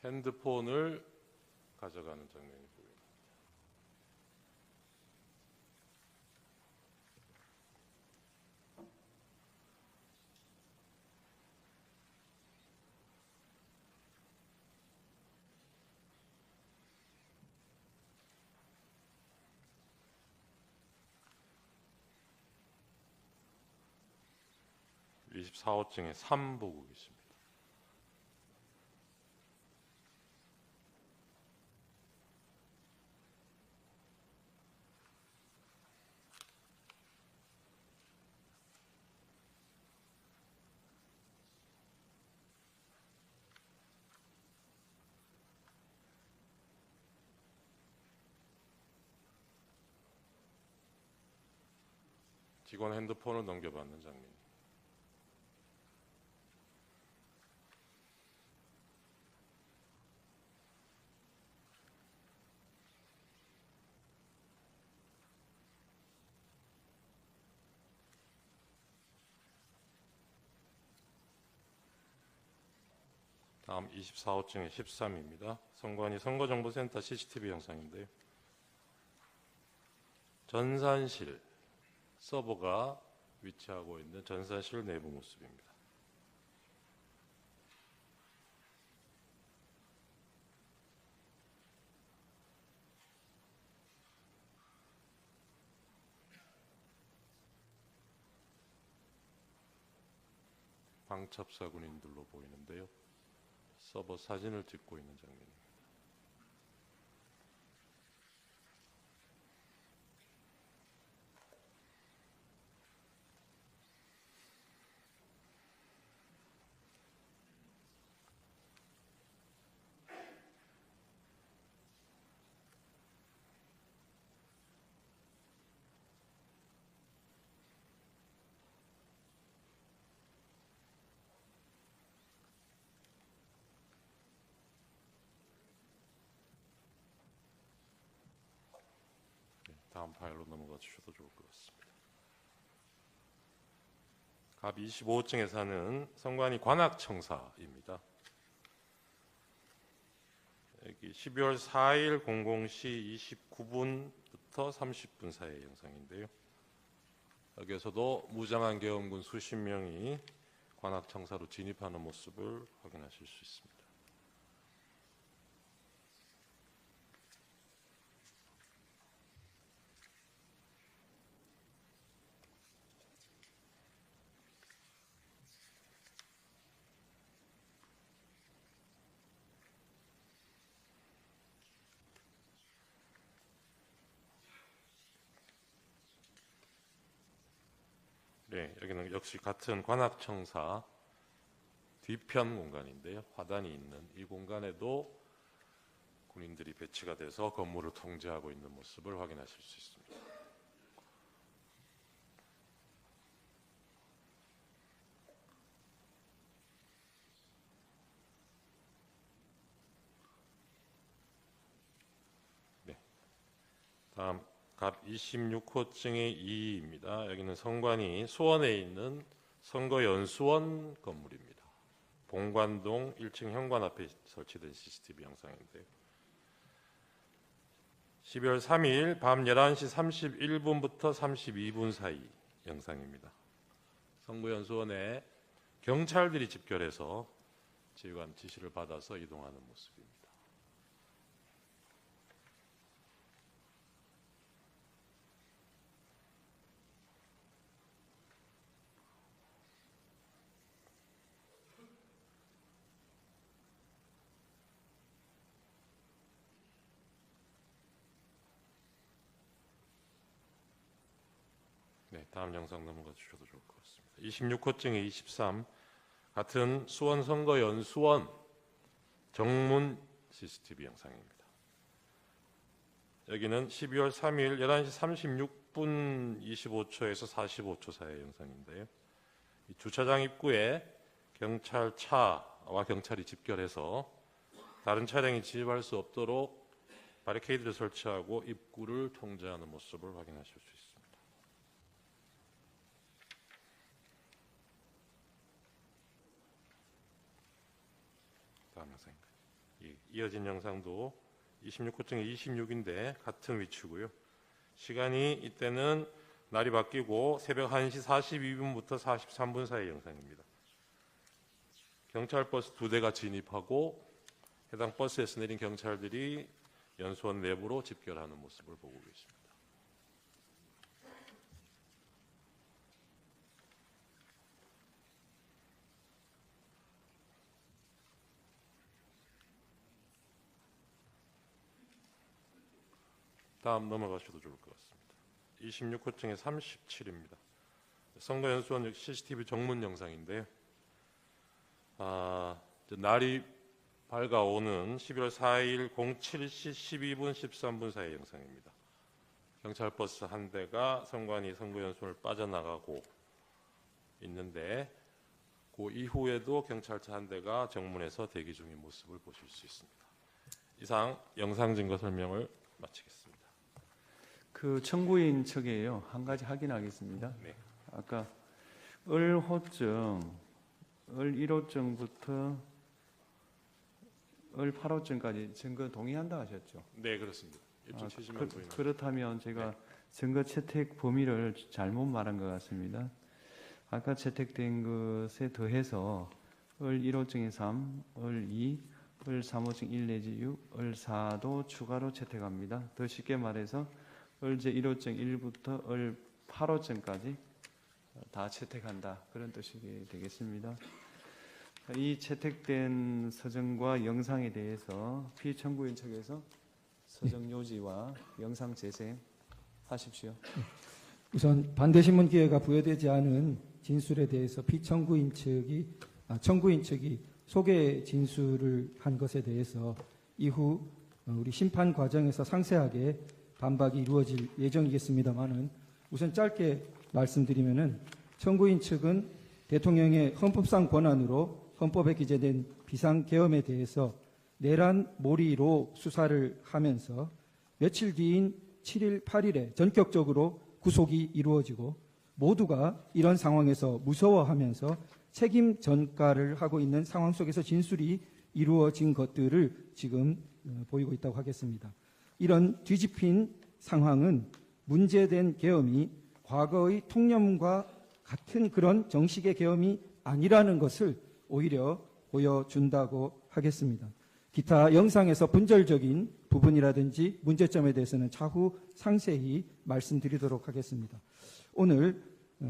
핸드폰을 가져가는 장면이 보입니다. (24호증에) 3 보고 계십니다. 직원 핸드폰을 넘겨받는 장면. 다음 24호증의 13입니다. 선관위 선거정보센터 CCTV 영상인데요. 전산실 서버가 위치하고 있는 전산실 내부 모습입니다. 방첩사 군인들로 보이는데요. 서버 사진을 찍고 있는 장면입니다. 다음 파일로 넘어가 주셔도 좋을 것 같습니다. 갑 25호증에 사는 선관위 관악청사입니다. 여기 12월 4일 00시 29분부터 30분 사이의 영상인데요. 여기에서도 무장한 계엄군 수십 명이 관악청사로 진입하는 모습을 확인하실 수 있습니다. 여기는 역시 같은 관악청사 뒤편 공간인데요. 화단이 있는 이 공간에도 군인들이 배치가 돼서 건물을 통제하고 있는 모습을 확인하실 수 있습니다. 네. 다음 갑 26호증의 2입니다. 여기는 선관위 수원에 있는 선거연수원 건물입니다. 본관동 1층 현관 앞에 설치된 CCTV 영상인데요. 12월 3일 밤 11시 31분부터 32분 사이 영상입니다. 선거연수원에 경찰들이 집결해서 지휘관 지시를 받아서 이동하는 모습입니다. 네, 다음 영상 넘어가 주셔도 좋을 것 같습니다. 26호증의 23 같은 수원 선거연수원 정문 CCTV 영상입니다. 여기는 12월 3일 11시 36분 25초에서 45초 사이의 영상인데요. 이 주차장 입구에 경찰차와 경찰이 집결해서 다른 차량이 진입할 수 없도록 바리케이드를 설치하고 입구를 통제하는 모습을 확인하실 수 있습니다. 다음 영상. 이어진 영상도 26호증의 26인데 같은 위치고요. 시간이 이때는 날이 바뀌고 새벽 1시 42분부터 43분 사이 영상입니다. 경찰 버스 2대가 진입하고 해당 버스에서 내린 경찰들이 연수원 내부로 집결하는 모습을 보고 계십니다. 다음 넘어가셔도 좋을 것 같습니다. 26호증의 37입니다. 선거연수원 CCTV 정문 영상인데요. 날이 밝아오는 11월 4일 07시 12분 13분 사이 영상입니다. 경찰 버스 한 대가 선관위 선거연수원을 빠져나가고 있는데 그 이후에도 경찰차 한 대가 정문에서 대기 중인 모습을 보실 수 있습니다. 이상 영상 증거 설명을 마치겠습니다. 그 청구인 측이에요. 한 가지 확인하겠습니다. 네. 아까 을호증, 을1호증부터 을8호증까지 증거 동의한다 하셨죠? 네, 그렇습니다. 이쪽 치시면 보이는. 그렇다면 제가 네. 증거 채택 범위를 잘못 말한 것 같습니다. 아까 채택된 것에 더해서 을1호증의 3, 을2, 을3호증 1 내지 6, 을4도 추가로 채택합니다. 더 쉽게 말해서 을1호증 1부터 을8호증까지 다 채택한다. 그런 뜻이 되겠습니다. 이 채택된 서정과 영상에 대해서 피청구인 측에서 서정 요지와 영상 재생하십시오. 우선 반대신문 기회가 부여되지 않은 진술에 대해서 청구인 측이 소개 진술을 한 것에 대해서 이후 우리 심판 과정에서 상세하게 반박이 이루어질 예정이겠습니다만은 우선 짧게 말씀드리면은 청구인 측은 대통령의 헌법상 권한으로 헌법에 기재된 비상계엄에 대해서 내란 몰이로 수사를 하면서 며칠 뒤인 7일, 8일에 전격적으로 구속이 이루어지고 모두가 이런 상황에서 무서워하면서 책임 전가를 하고 있는 상황 속에서 진술이 이루어진 것들을 지금 보이고 있다고 하겠습니다. 이런 뒤집힌 상황은 문제된 계엄이 과거의 통념과 같은 그런 정식의 계엄이 아니라는 것을 오히려 보여준다고 하겠습니다. 기타 영상에서 분절적인 부분이라든지 문제점에 대해서는 차후 상세히 말씀드리도록 하겠습니다. 오늘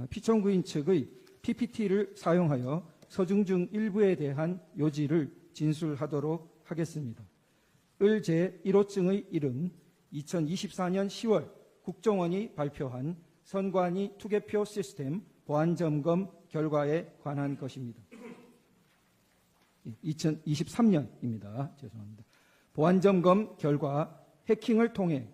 피청구인 측의 PPT를 사용하여 서중 중 일부에 대한 요지를 진술하도록 하겠습니다. 을 제1호증의 1은 2024년 10월 국정원이 발표한 선관위 투개표 시스템 보안 점검 결과에 관한 것입니다. 2023년입니다. 죄송합니다. 보안 점검 결과 해킹을 통해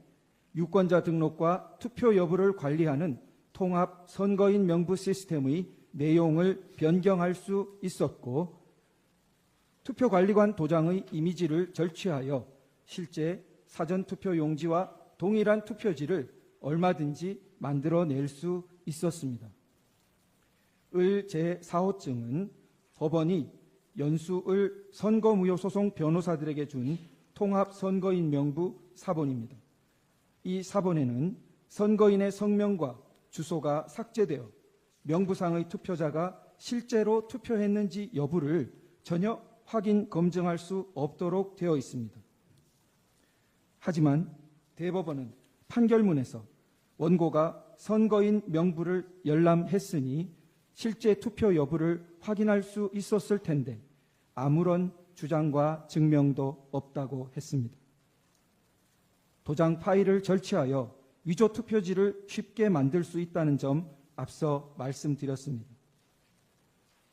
유권자 등록과 투표 여부를 관리하는 통합 선거인 명부 시스템의 내용을 변경할 수 있었고, 투표관리관 도장의 이미지를 절취하여 실제 사전투표 용지와 동일한 투표지를 얼마든지 만들어낼 수 있었습니다. 을 제4호증은 법원이 연수을 선거무효소송 변호사들에게 준 통합선거인 명부 사본입니다. 이 사본에는 선거인의 성명과 주소가 삭제되어 명부상의 투표자가 실제로 투표했는지 여부를 전혀 확인, 검증할 수 없도록 되어 있습니다. 하지만 대법원은 판결문에서 원고가 선거인 명부를 열람했으니 실제 투표 여부를 확인할 수 있었을 텐데 아무런 주장과 증명도 없다고 했습니다. 도장 파일을 절취하여 위조 투표지를 쉽게 만들 수 있다는 점 앞서 말씀드렸습니다.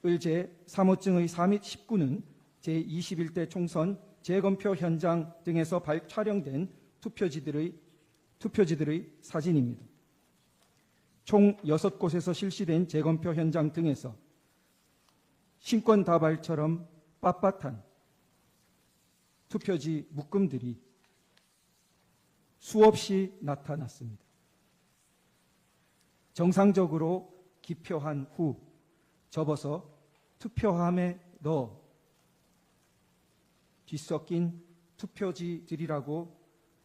을제 3호증의 4 및 19는 제21대 총선 재검표 현장 등에서 촬영된 투표지들의 사진입니다. 총 6곳에서 실시된 재검표 현장 등에서 신권다발처럼 빳빳한 투표지 묶음들이 수없이 나타났습니다. 정상적으로 기표한 후 접어서 투표함에 넣어 뒤섞인 투표지들이라고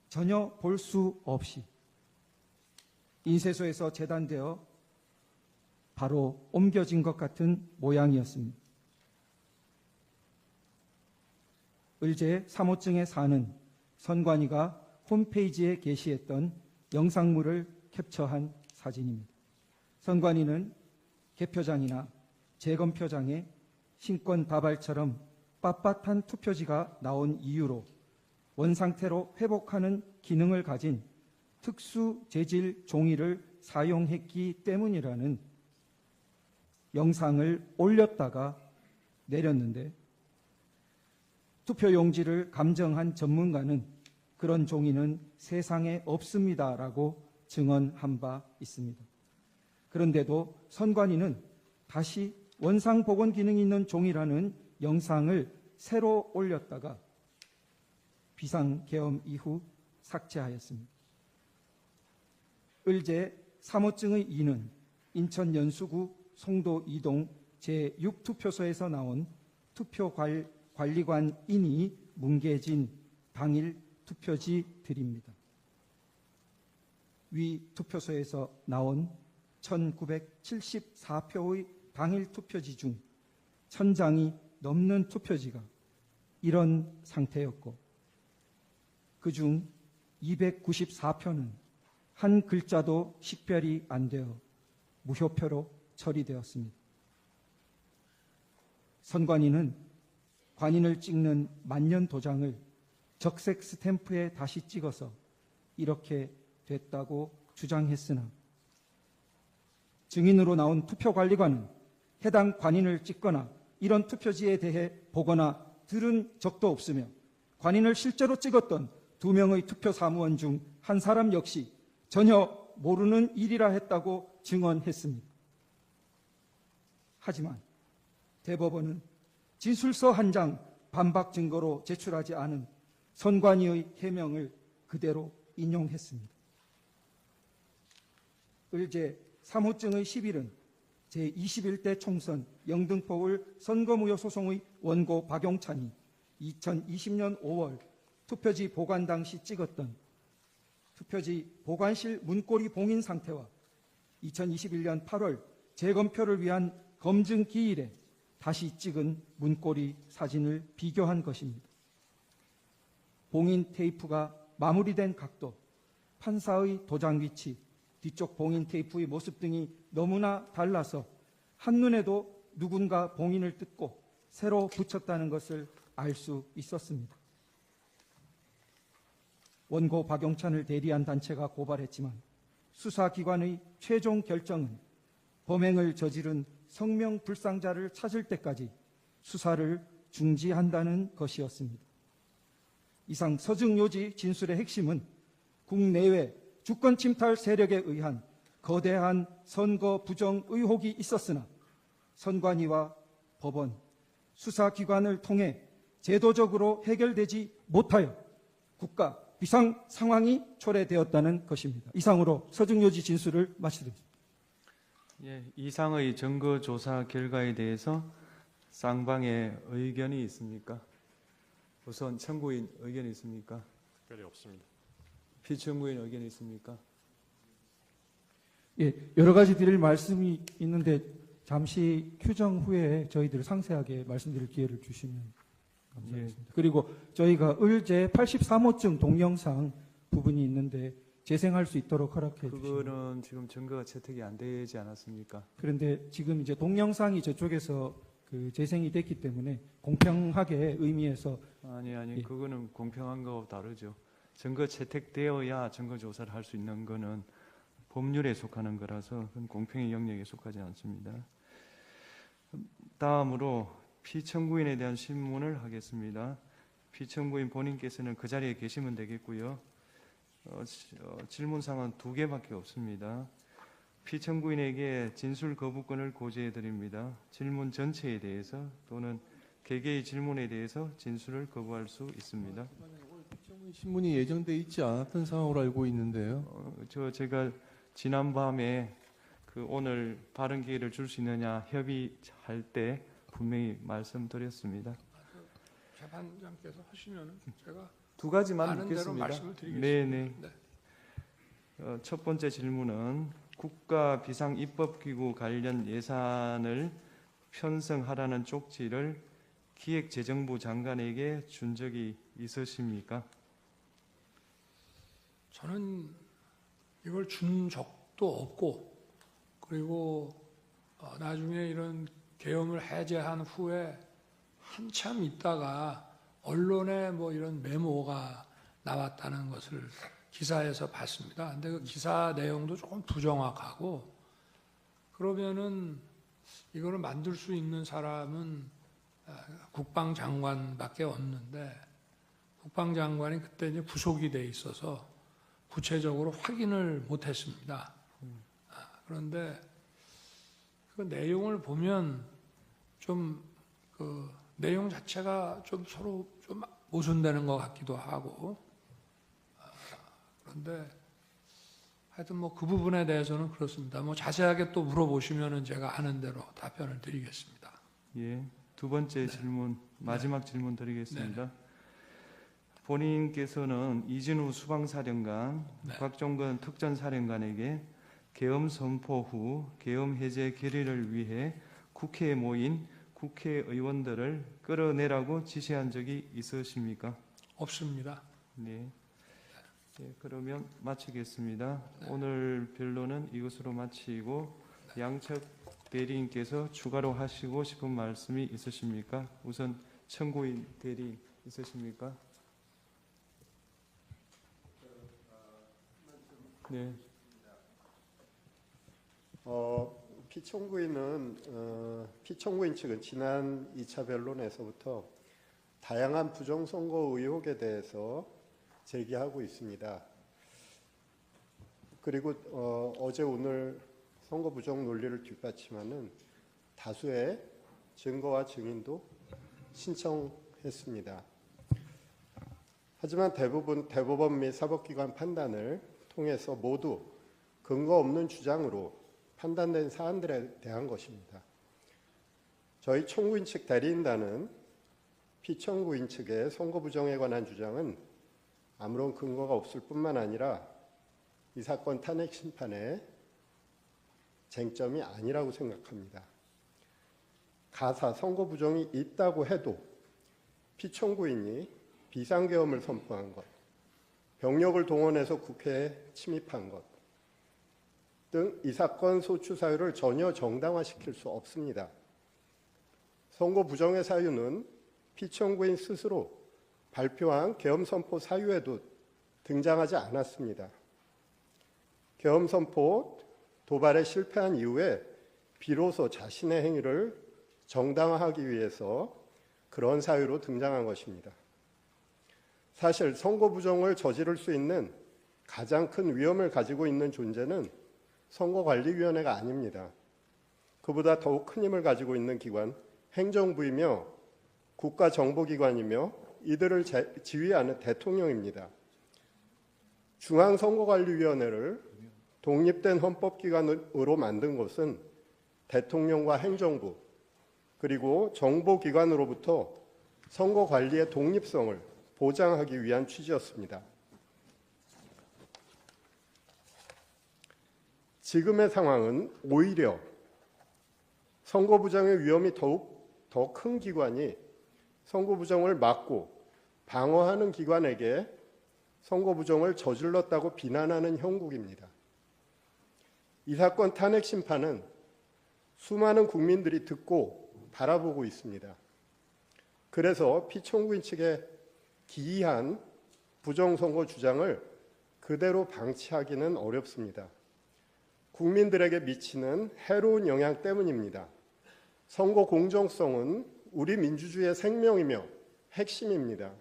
전혀 볼 수 없이 인쇄소에서 재단되어 바로 옮겨진 것 같은 모양이었습니다. 을제 3호증의 4는 선관위가 홈페이지에 게시했던 영상물을 캡처한 사진입니다. 선관위는 개표장이나 재검표장에 신권다발처럼 빳빳한 투표지가 나온 이유로 원상태로 회복하는 기능을 가진 특수 재질 종이를 사용했기 때문이라는 영상을 올렸다가 내렸는데, 투표용지를 감정한 전문가는 그런 종이는 세상에 없습니다라고 증언한 바 있습니다. 그런데도 선관위는 다시 원상 복원 기능이 있는 종이라는 영상을 새로 올렸다가 비상계엄 이후 삭제하였습니다. 을제 3호증의 2는 인천 연수구 송도 2동 제6투표소에서 나온 투표관리관인이 뭉개진 당일 투표지들입니다. 위 투표소에서 나온 1974표의 당일 투표지 중 1000장이 넘는 투표지가 이런 상태였고, 그중 294표는 한 글자도 식별이 안 되어 무효표로 처리되었습니다. 선관위는 관인을 찍는 만년 도장을 적색 스탬프에 다시 찍어서 이렇게 됐다고 주장했으나, 증인으로 나온 투표관리관은 해당 관인을 찍거나 이런 투표지에 대해 보거나 들은 적도 없으며, 관인을 실제로 찍었던 2명의 투표사무원 중 한 사람 역시 전혀 모르는 일이라 했다고 증언했습니다. 하지만 대법원은 진술서 한 장 반박 증거로 제출하지 않은 선관위의 해명을 그대로 인용했습니다. 을제 3호증의 11은 제21대 총선 영등포을 선거무효소송의 원고 박용찬이 2020년 5월 투표지 보관 당시 찍었던 투표지 보관실 문고리 봉인 상태와 2021년 8월 재검표를 위한 검증 기일에 다시 찍은 문고리 사진을 비교한 것입니다. 봉인 테이프가 마무리된 각도, 판사의 도장 위치, 뒤쪽 봉인 테이프의 모습 등이 너무나 달라서 한눈에도 누군가 봉인을 뜯고 새로 붙였다는 것을 알 수 있었습니다. 원고 박용찬을 대리한 단체가 고발했지만 수사기관의 최종 결정은 범행을 저지른 성명불상자를 찾을 때까지 수사를 중지한다는 것이었습니다. 이상 서증요지 진술의 핵심은 국내외 주권 침탈 세력에 의한 거대한 선거 부정 의혹이 있었으나 선관위와 법원, 수사기관을 통해 제도적으로 해결되지 못하여 국가 비상 상황이 초래되었다는 것입니다. 이상으로 서증요지 진술을 마치겠습니다. 예, 이상의 증거 조사 결과에 대해서 쌍방의 의견이 있습니까? 우선 청구인 의견이 있습니까? 특별히 없습니다. 피청구인 의견이 있습니까? 예, 여러 가지 드릴 말씀이 있는데 잠시 휴정 후에 저희들 상세하게 말씀드릴 기회를 주시면 감사하겠습니다. 그리고 저희가 의제 83호증 동영상 부분이 있는데 재생할 수 있도록 허락해 주시면. 그거는 지금 증거가 채택이 안 되지 않았습니까? 그런데 지금 이제 동영상이 저쪽에서 그 재생이 됐기 때문에 공평하게 의미에서 아니 예. 그거는 공평한 거하고 다르죠. 증거 채택되어야 증거 조사를 할 수 있는 거는 법률에 속하는 거라서 그건 공평의 영역에 속하지 않습니다. 다음으로 피청구인에 대한 신문을 하겠습니다. 피청구인 본인께서는 그 자리에 계시면 되겠고요. 질문사항은 2개밖에 없습니다. 피청구인에게 진술 거부권을 고지해 드립니다. 질문 전체에 대해서 또는 개개의 질문에 대해서 진술을 거부할 수 있습니다. 신문이 예정돼 있지 않았던 상황으로 알고 있는데요. 제가 지난밤에 오늘 발언 기회를 줄 수 있느냐 협의할 때 분명히 말씀드렸습니다. 재판장께서 하시면 제가 2가지만 아는 대로 묻겠습니다. 말씀을 드리겠습니다. 네네. 네. 첫 번째 질문은 국가 비상 입법기구 관련 예산을 편성하라는 쪽지를 기획재정부 장관에게 준 적이 있으십니까? 저는 이걸 준 적도 없고, 그리고 나중에 이런 계엄을 해제한 후에 한참 있다가 언론에 뭐 이런 메모가 나왔다는 것을 기사에서 봤습니다. 근데 그 기사 내용도 조금 부정확하고, 그러면은 이거를 만들 수 있는 사람은 국방장관밖에 없는데, 국방장관이 그때 이제 구속이 돼 있어서 구체적으로 확인을 못했습니다. 그런데 그 내용을 보면 좀 그 내용 자체가 좀 서로 좀 모순되는 것 같기도 하고, 그런데 하여튼 뭐 그 부분에 대해서는 그렇습니다. 뭐 자세하게 또 물어보시면은 제가 아는 대로 답변을 드리겠습니다. 예. 2번째 질문, 마지막 질문 드리겠습니다. 본인께서는 이진우 수방사령관, 곽종건 특전사령관에게 계엄 선포 후 계엄 해제 결의를 위해 국회에 모인 국회의원들을 끌어내라고 지시한 적이 있으십니까? 없습니다. 네. 네, 그러면 마치겠습니다. 오늘 변론은 이것으로 마치고 양측 대리인께서 추가로 하시고 싶은 말씀이 있으십니까? 우선 청구인 대리인 있으십니까? 네. 피청구인 측은 지난 2차 변론에서부터 다양한 부정선거 의혹에 대해서 제기하고 있습니다. 그리고 어제 오늘 선거 부정 논리를 뒷받침하는 다수의 증거와 증인도 신청했습니다. 하지만 대법원 및 사법기관 판단을 통해서 모두 근거 없는 주장으로 판단된 사안들에 대한 것입니다. 저희 청구인 측 대리인단은 피청구인 측의 선거 부정에 관한 주장은 아무런 근거가 없을 뿐만 아니라 이 사건 탄핵 심판의 쟁점이 아니라고 생각합니다. 가사 선거 부정이 있다고 해도 피청구인이 비상계엄을 선포한 것, 병력을 동원해서 국회에 침입한 것 등 이 사건 소추 사유를 전혀 정당화시킬 수 없습니다. 선거 부정의 사유는 피청구인 스스로 발표한 계엄 선포 사유에도 등장하지 않았습니다. 계엄 선포 도발에 실패한 이후에 비로소 자신의 행위를 정당화하기 위해서 그런 사유로 등장한 것입니다. 사실 선거 부정을 저지를 수 있는 가장 큰 위험을 가지고 있는 존재는 선거관리위원회가 아닙니다. 그보다 더욱 큰 힘을 가지고 있는 기관, 행정부이며 국가정보기관이며 이들을 지휘하는 대통령입니다. 중앙선거관리위원회를 독립된 헌법기관으로 만든 것은 대통령과 행정부 그리고 정보기관으로부터 선거관리의 독립성을 보장하기 위한 취지였습니다. 지금의 상황은 오히려 선거 부정의 위험이 더욱 더 큰 기관이 선거 부정을 막고 방어하는 기관에게 선거 부정을 저질렀다고 비난하는 형국입니다. 이 사건 탄핵 심판은 수많은 국민들이 듣고 바라보고 있습니다. 그래서 피청구인 측의 기이한 부정선거 주장을 그대로 방치하기는 어렵습니다. 국민들에게 미치는 해로운 영향 때문입니다. 선거 공정성은 우리 민주주의의 생명이며 핵심입니다.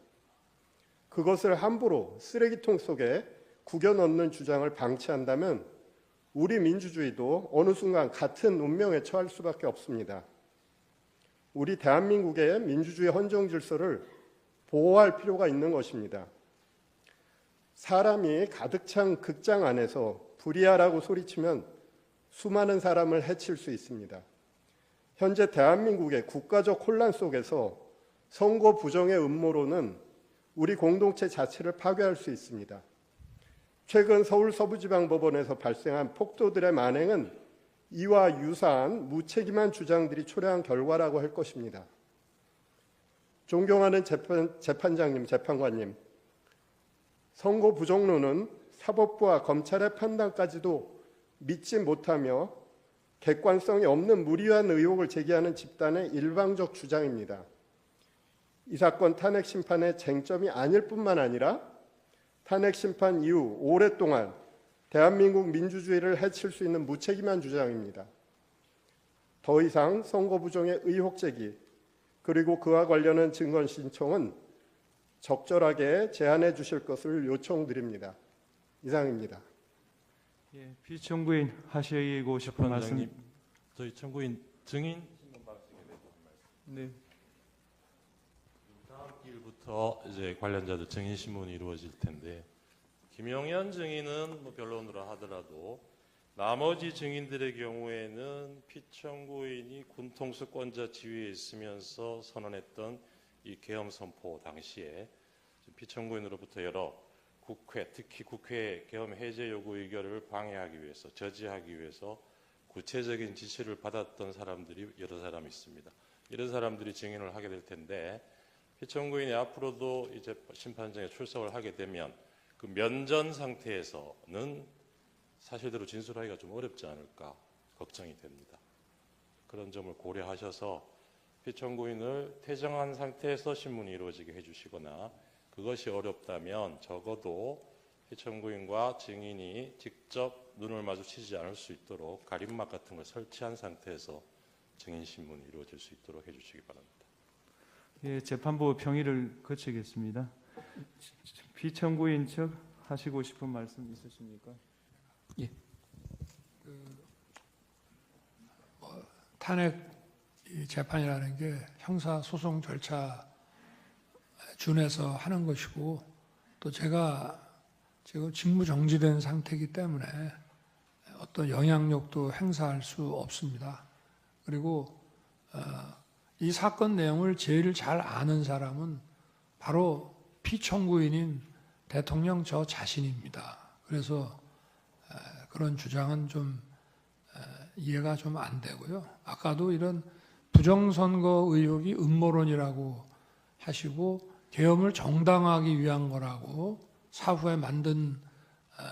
그것을 함부로 쓰레기통 속에 구겨 넣는 주장을 방치한다면 우리 민주주의도 어느 순간 같은 운명에 처할 수밖에 없습니다. 우리 대한민국의 민주주의 헌정 질서를 보호할 필요가 있는 것입니다. 사람이 가득 찬 극장 안에서 불이야라고 소리치면 수많은 사람을 해칠 수 있습니다. 현재 대한민국의 국가적 혼란 속에서 선거 부정의 음모론은 우리 공동체 자체를 파괴할 수 있습니다. 최근 서울 서부지방법원에서 발생한 폭도들의 만행은 이와 유사한 무책임한 주장들이 초래한 결과라고 할 것입니다. 존경하는 재판장님, 재판관님, 선거 부정론은 사법부와 검찰의 판단까지도 믿지 못하며 객관성이 없는 무리한 의혹을 제기하는 집단의 일방적 주장입니다. 이 사건 탄핵 심판의 쟁점이 아닐 뿐만 아니라 탄핵 심판 이후 오랫동안 대한민국 민주주의를 해칠 수 있는 무책임한 주장입니다. 더 이상 선거 부정의 의혹 제기 그리고 그와 관련한 증거 신청은 적절하게 제한해 주실 것을 요청드립니다. 이상입니다. 예, 피청구인 하시고 싶은 말씀. 재판장님, 저희 청구인 증인 네. 다음 기일부터 이제 관련자들 증인 신문이 이루어질 텐데 김용현 증인은 뭐 변론으로 하더라도 나머지 증인들의 경우에는 피청구인이 군통수권자 지위에 있으면서 선언했던 이 계엄 선포 당시에 피청구인으로부터 여러 국회, 특히 국회 계엄 해제 요구 의결을 방해하기 위해서, 저지하기 위해서 구체적인 지시를 받았던 사람들이 여러 사람 있습니다. 이런 사람들이 증인을 하게 될 텐데 피청구인이 앞으로도 이제 심판정에 출석을 하게 되면 그 면전 상태에서는 사실대로 진술하기가 좀 어렵지 않을까 걱정이 됩니다. 그런 점을 고려하셔서 피청구인을 퇴정한 상태에서 신문이 이루어지게 해주시거나 그것이 어렵다면 적어도 피청구인과 증인이 직접 눈을 마주치지 않을 수 있도록 가림막 같은 걸 설치한 상태에서 증인 신문이 이루어질 수 있도록 해주시기 바랍니다. 예, 재판부 평의를 거치겠습니다. 피청구인 측 하시고 싶은 말씀 있으십니까? 탄핵 재판이라는 게 형사 소송 절차 준해서 하는 것이고 또 제가 지금 직무 정지된 상태이기 때문에 어떤 영향력도 행사할 수 없습니다. 그리고 이 사건 내용을 제일 잘 아는 사람은 바로 피청구인인 대통령 저 자신입니다. 그래서 그런 주장은 좀 이해가 좀 안 되고요. 아까도 이런 부정선거 의혹이 음모론이라고 하시고 계엄을 정당화하기 위한 거라고 사후에 만든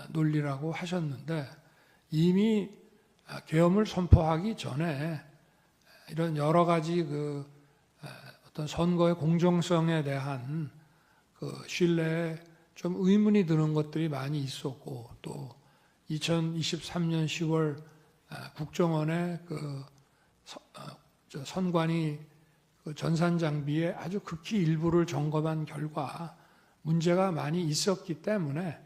논리라고 하셨는데 이미 계엄을 선포하기 전에 이런 여러 가지 그 어떤 선거의 공정성에 대한 그 신뢰에 좀 의문이 드는 것들이 많이 있었고 또 2023년 10월 국정원의 그 선관위 그 전산 장비의 아주 극히 일부를 점검한 결과 문제가 많이 있었기 때문에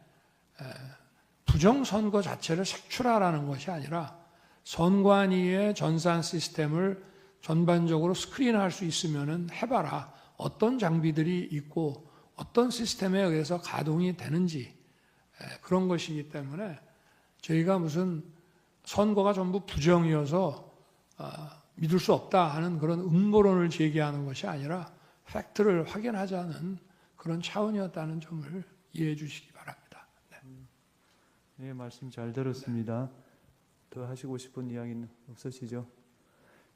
부정선거 자체를 색출하라는 것이 아니라 선관위의 전산 시스템을 전반적으로 스크린할 수 있으면 해봐라. 어떤 장비들이 있고 어떤 시스템에 의해서 가동이 되는지 그런 것이기 때문에 저희가 무슨 선거가 전부 부정이어서 믿을 수 없다 하는 그런 음모론을 제기하는 것이 아니라 팩트를 확인하자는 그런 차원이었다는 점을 이해해 주시기 바랍니다. 네, 말씀 잘 들었습니다. 더 하시고 싶은 이야기는 없으시죠?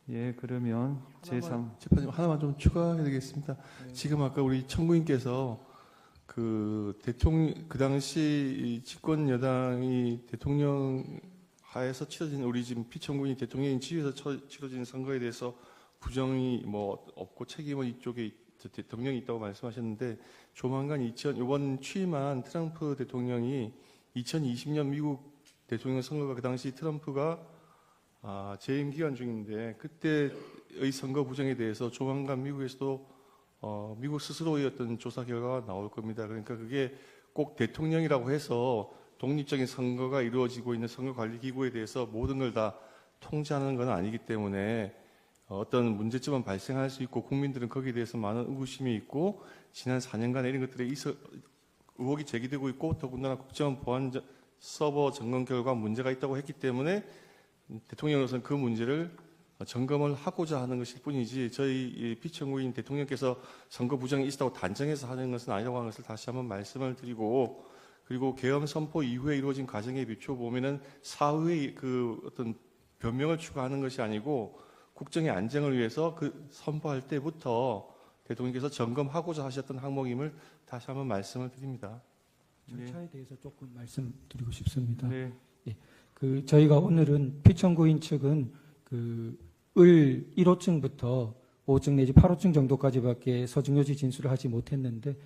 예, 그러면 제3 재판님 하나만 좀 추가해야 되겠습니다. 지금 아까 우리 청구인께서 그 당시 집권 여당이 대통령 하에서 치러진 우리 지금 피청구인 대통령이 지휘해서 치러진 선거에 대해서 부정이 뭐 없고 책임은 이쪽에 대통령이 있다고 말씀하셨는데 조만간 이번 취임한 트럼프 대통령이 2020년 미국 대통령 선거가 그 당시 트럼프가 재임 기간 중인데 그때의 선거 부정에 대해서 조만간 미국에서도 미국 스스로의 어떤 조사 결과가 나올 겁니다. 그러니까 그게 꼭 대통령이라고 해서 독립적인 선거가 이루어지고 있는 선거관리기구에 대해서 모든 걸 다 통제하는 건 아니기 때문에 어떤 문제점은 발생할 수 있고 국민들은 거기에 대해서 많은 의구심이 있고 지난 4년간 이런 것들에 의혹이 제기되고 있고 더군다나 국정원 보안 서버 점검 결과 문제가 있다고 했기 때문에 대통령으로서는 그 문제를 점검을 하고자 하는 것일 뿐이지 저희 피청구인 대통령께서 선거 부정이 있었다고 단정해서 하는 것은 아니라고 하는 것을 다시 한번 말씀을 드리고 그리고 계엄 선포 이후에 이루어진 과정에 비춰 보면은 사후의 그 어떤 변명을 추가하는 것이 아니고 국정의 안정을 위해서 그 선포할 때부터 대통령께서 점검하고자 하셨던 항목임을 다시 한번 말씀을 드립니다. 절차에 대해서 조금 말씀드리고 싶습니다. 네. 그 저희가 오늘은 피청구인 측은 그 을 1호층부터 5호층 내지 8호층 정도까지밖에 서중요지 진술을 하지 못했는데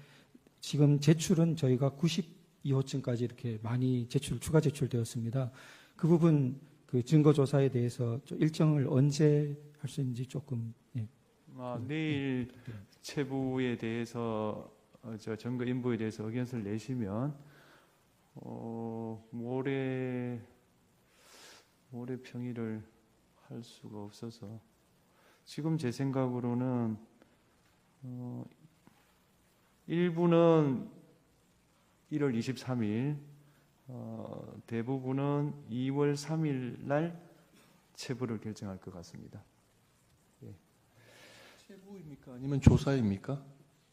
지금 제출은 저희가 92호층까지 이렇게 많이 추가 제출되었습니다. 그 부분 그 증거 조사에 대해서 일정을 언제 할 수 있는지 조금 내일 체부에 대해서 증거 인부에 대해서 의견서를 내시면 모레 평일을 할 수가 없어서 지금 제 생각으로는 일부는 1월 23일, 대부분은 2월 3일 날 체부를 결정할 것 같습니다. 체부입니까? 아니면 조사입니까?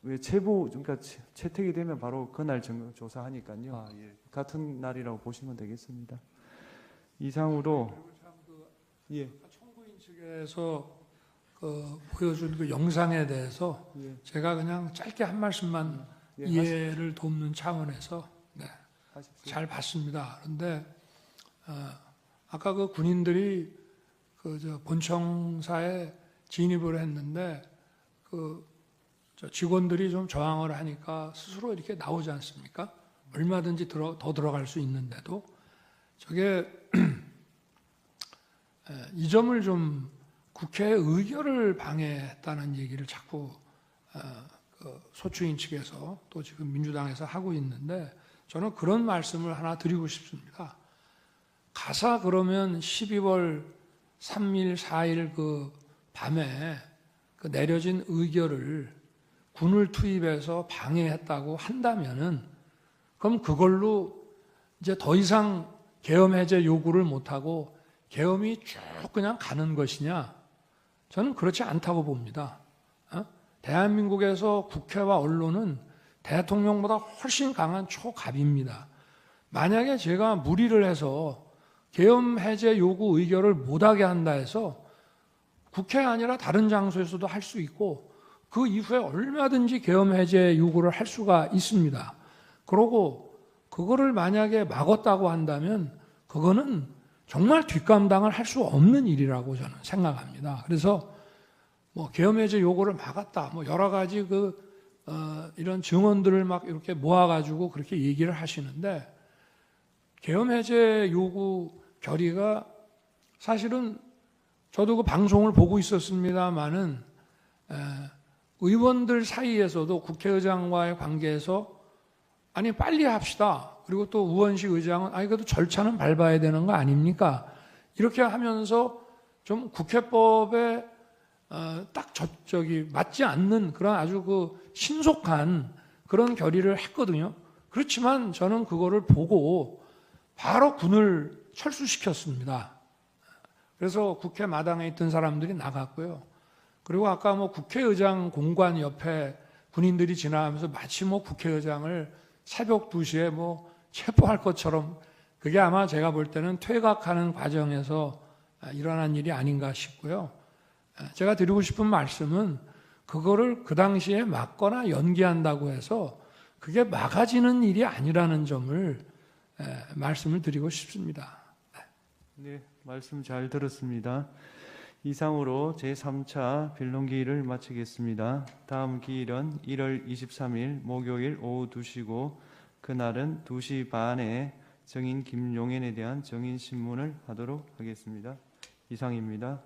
왜 체부 그러니까 채택이 되면 바로 그날 조사하니까요. 같은 날이라고 보시면 되겠습니다. 이상으로 청구인 측에서 보여준 그 영상에 대해서 제가 그냥 짧게 한 말씀만 이해를 돕는 차원에서 잘 봤습니다. 그런데 아까 그 군인들이 본청사에 진입을 했는데 직원들이 좀 저항을 하니까 스스로 이렇게 나오지 않습니까? 얼마든지 더 들어갈 수 있는데도 저게 이 점을 좀 국회의 의결을 방해했다는 얘기를 자꾸 소추인 측에서 또 지금 민주당에서 하고 있는데 저는 그런 말씀을 하나 드리고 싶습니다. 가사 그러면 12월 3일, 4일 그 밤에 그 내려진 의결을 군을 투입해서 방해했다고 한다면은 그럼 그걸로 이제 더 이상 계엄 해제 요구를 못하고 계엄이 쭉 그냥 가는 것이냐? 저는 그렇지 않다고 봅니다. 대한민국에서 국회와 언론은 대통령보다 훨씬 강한 초갑입니다. 만약에 제가 무리를 해서 계엄 해제 요구 의결을 못하게 한다 해서 국회 아니라 다른 장소에서도 할 수 있고 그 이후에 얼마든지 계엄 해제 요구를 할 수가 있습니다. 그러고 그거를 만약에 막았다고 한다면 그거는 정말 뒷감당을 할 수 없는 일이라고 저는 생각합니다. 그래서 계엄 해제 요구를 막았다, 여러 가지 이런 증언들을 막 이렇게 모아가지고 그렇게 얘기를 하시는데 계엄 해제 요구 결의가 사실은 저도 그 방송을 보고 있었습니다마는 의원들 사이에서도 국회의장과의 관계에서 아니 빨리 합시다. 그리고 또 우원식 의장은 아니 그래도 절차는 밟아야 되는 거 아닙니까? 이렇게 하면서 좀 국회법에 딱 저기 맞지 않는 그런 아주 그 신속한 그런 결의를 했거든요. 그렇지만 저는 그거를 보고 바로 군을 철수시켰습니다. 그래서 국회 마당에 있던 사람들이 나갔고요. 그리고 아까 뭐 국회의장 공관 옆에 군인들이 지나가면서 마치 뭐 국회의장을 새벽 2시에 뭐 체포할 것처럼 그게 아마 제가 볼 때는 퇴각하는 과정에서 일어난 일이 아닌가 싶고요. 제가 드리고 싶은 말씀은 그거를 그 당시에 막거나 연기한다고 해서 그게 막아지는 일이 아니라는 점을 말씀을 드리고 싶습니다. 네, 말씀 잘 들었습니다. 이상으로 제3차 변론기일을 마치겠습니다. 다음 기일은 1월 23일 목요일 오후 2시고 그날은 2시 반에 정인 김용현에 대한 정인신문을 하도록 하겠습니다. 이상입니다.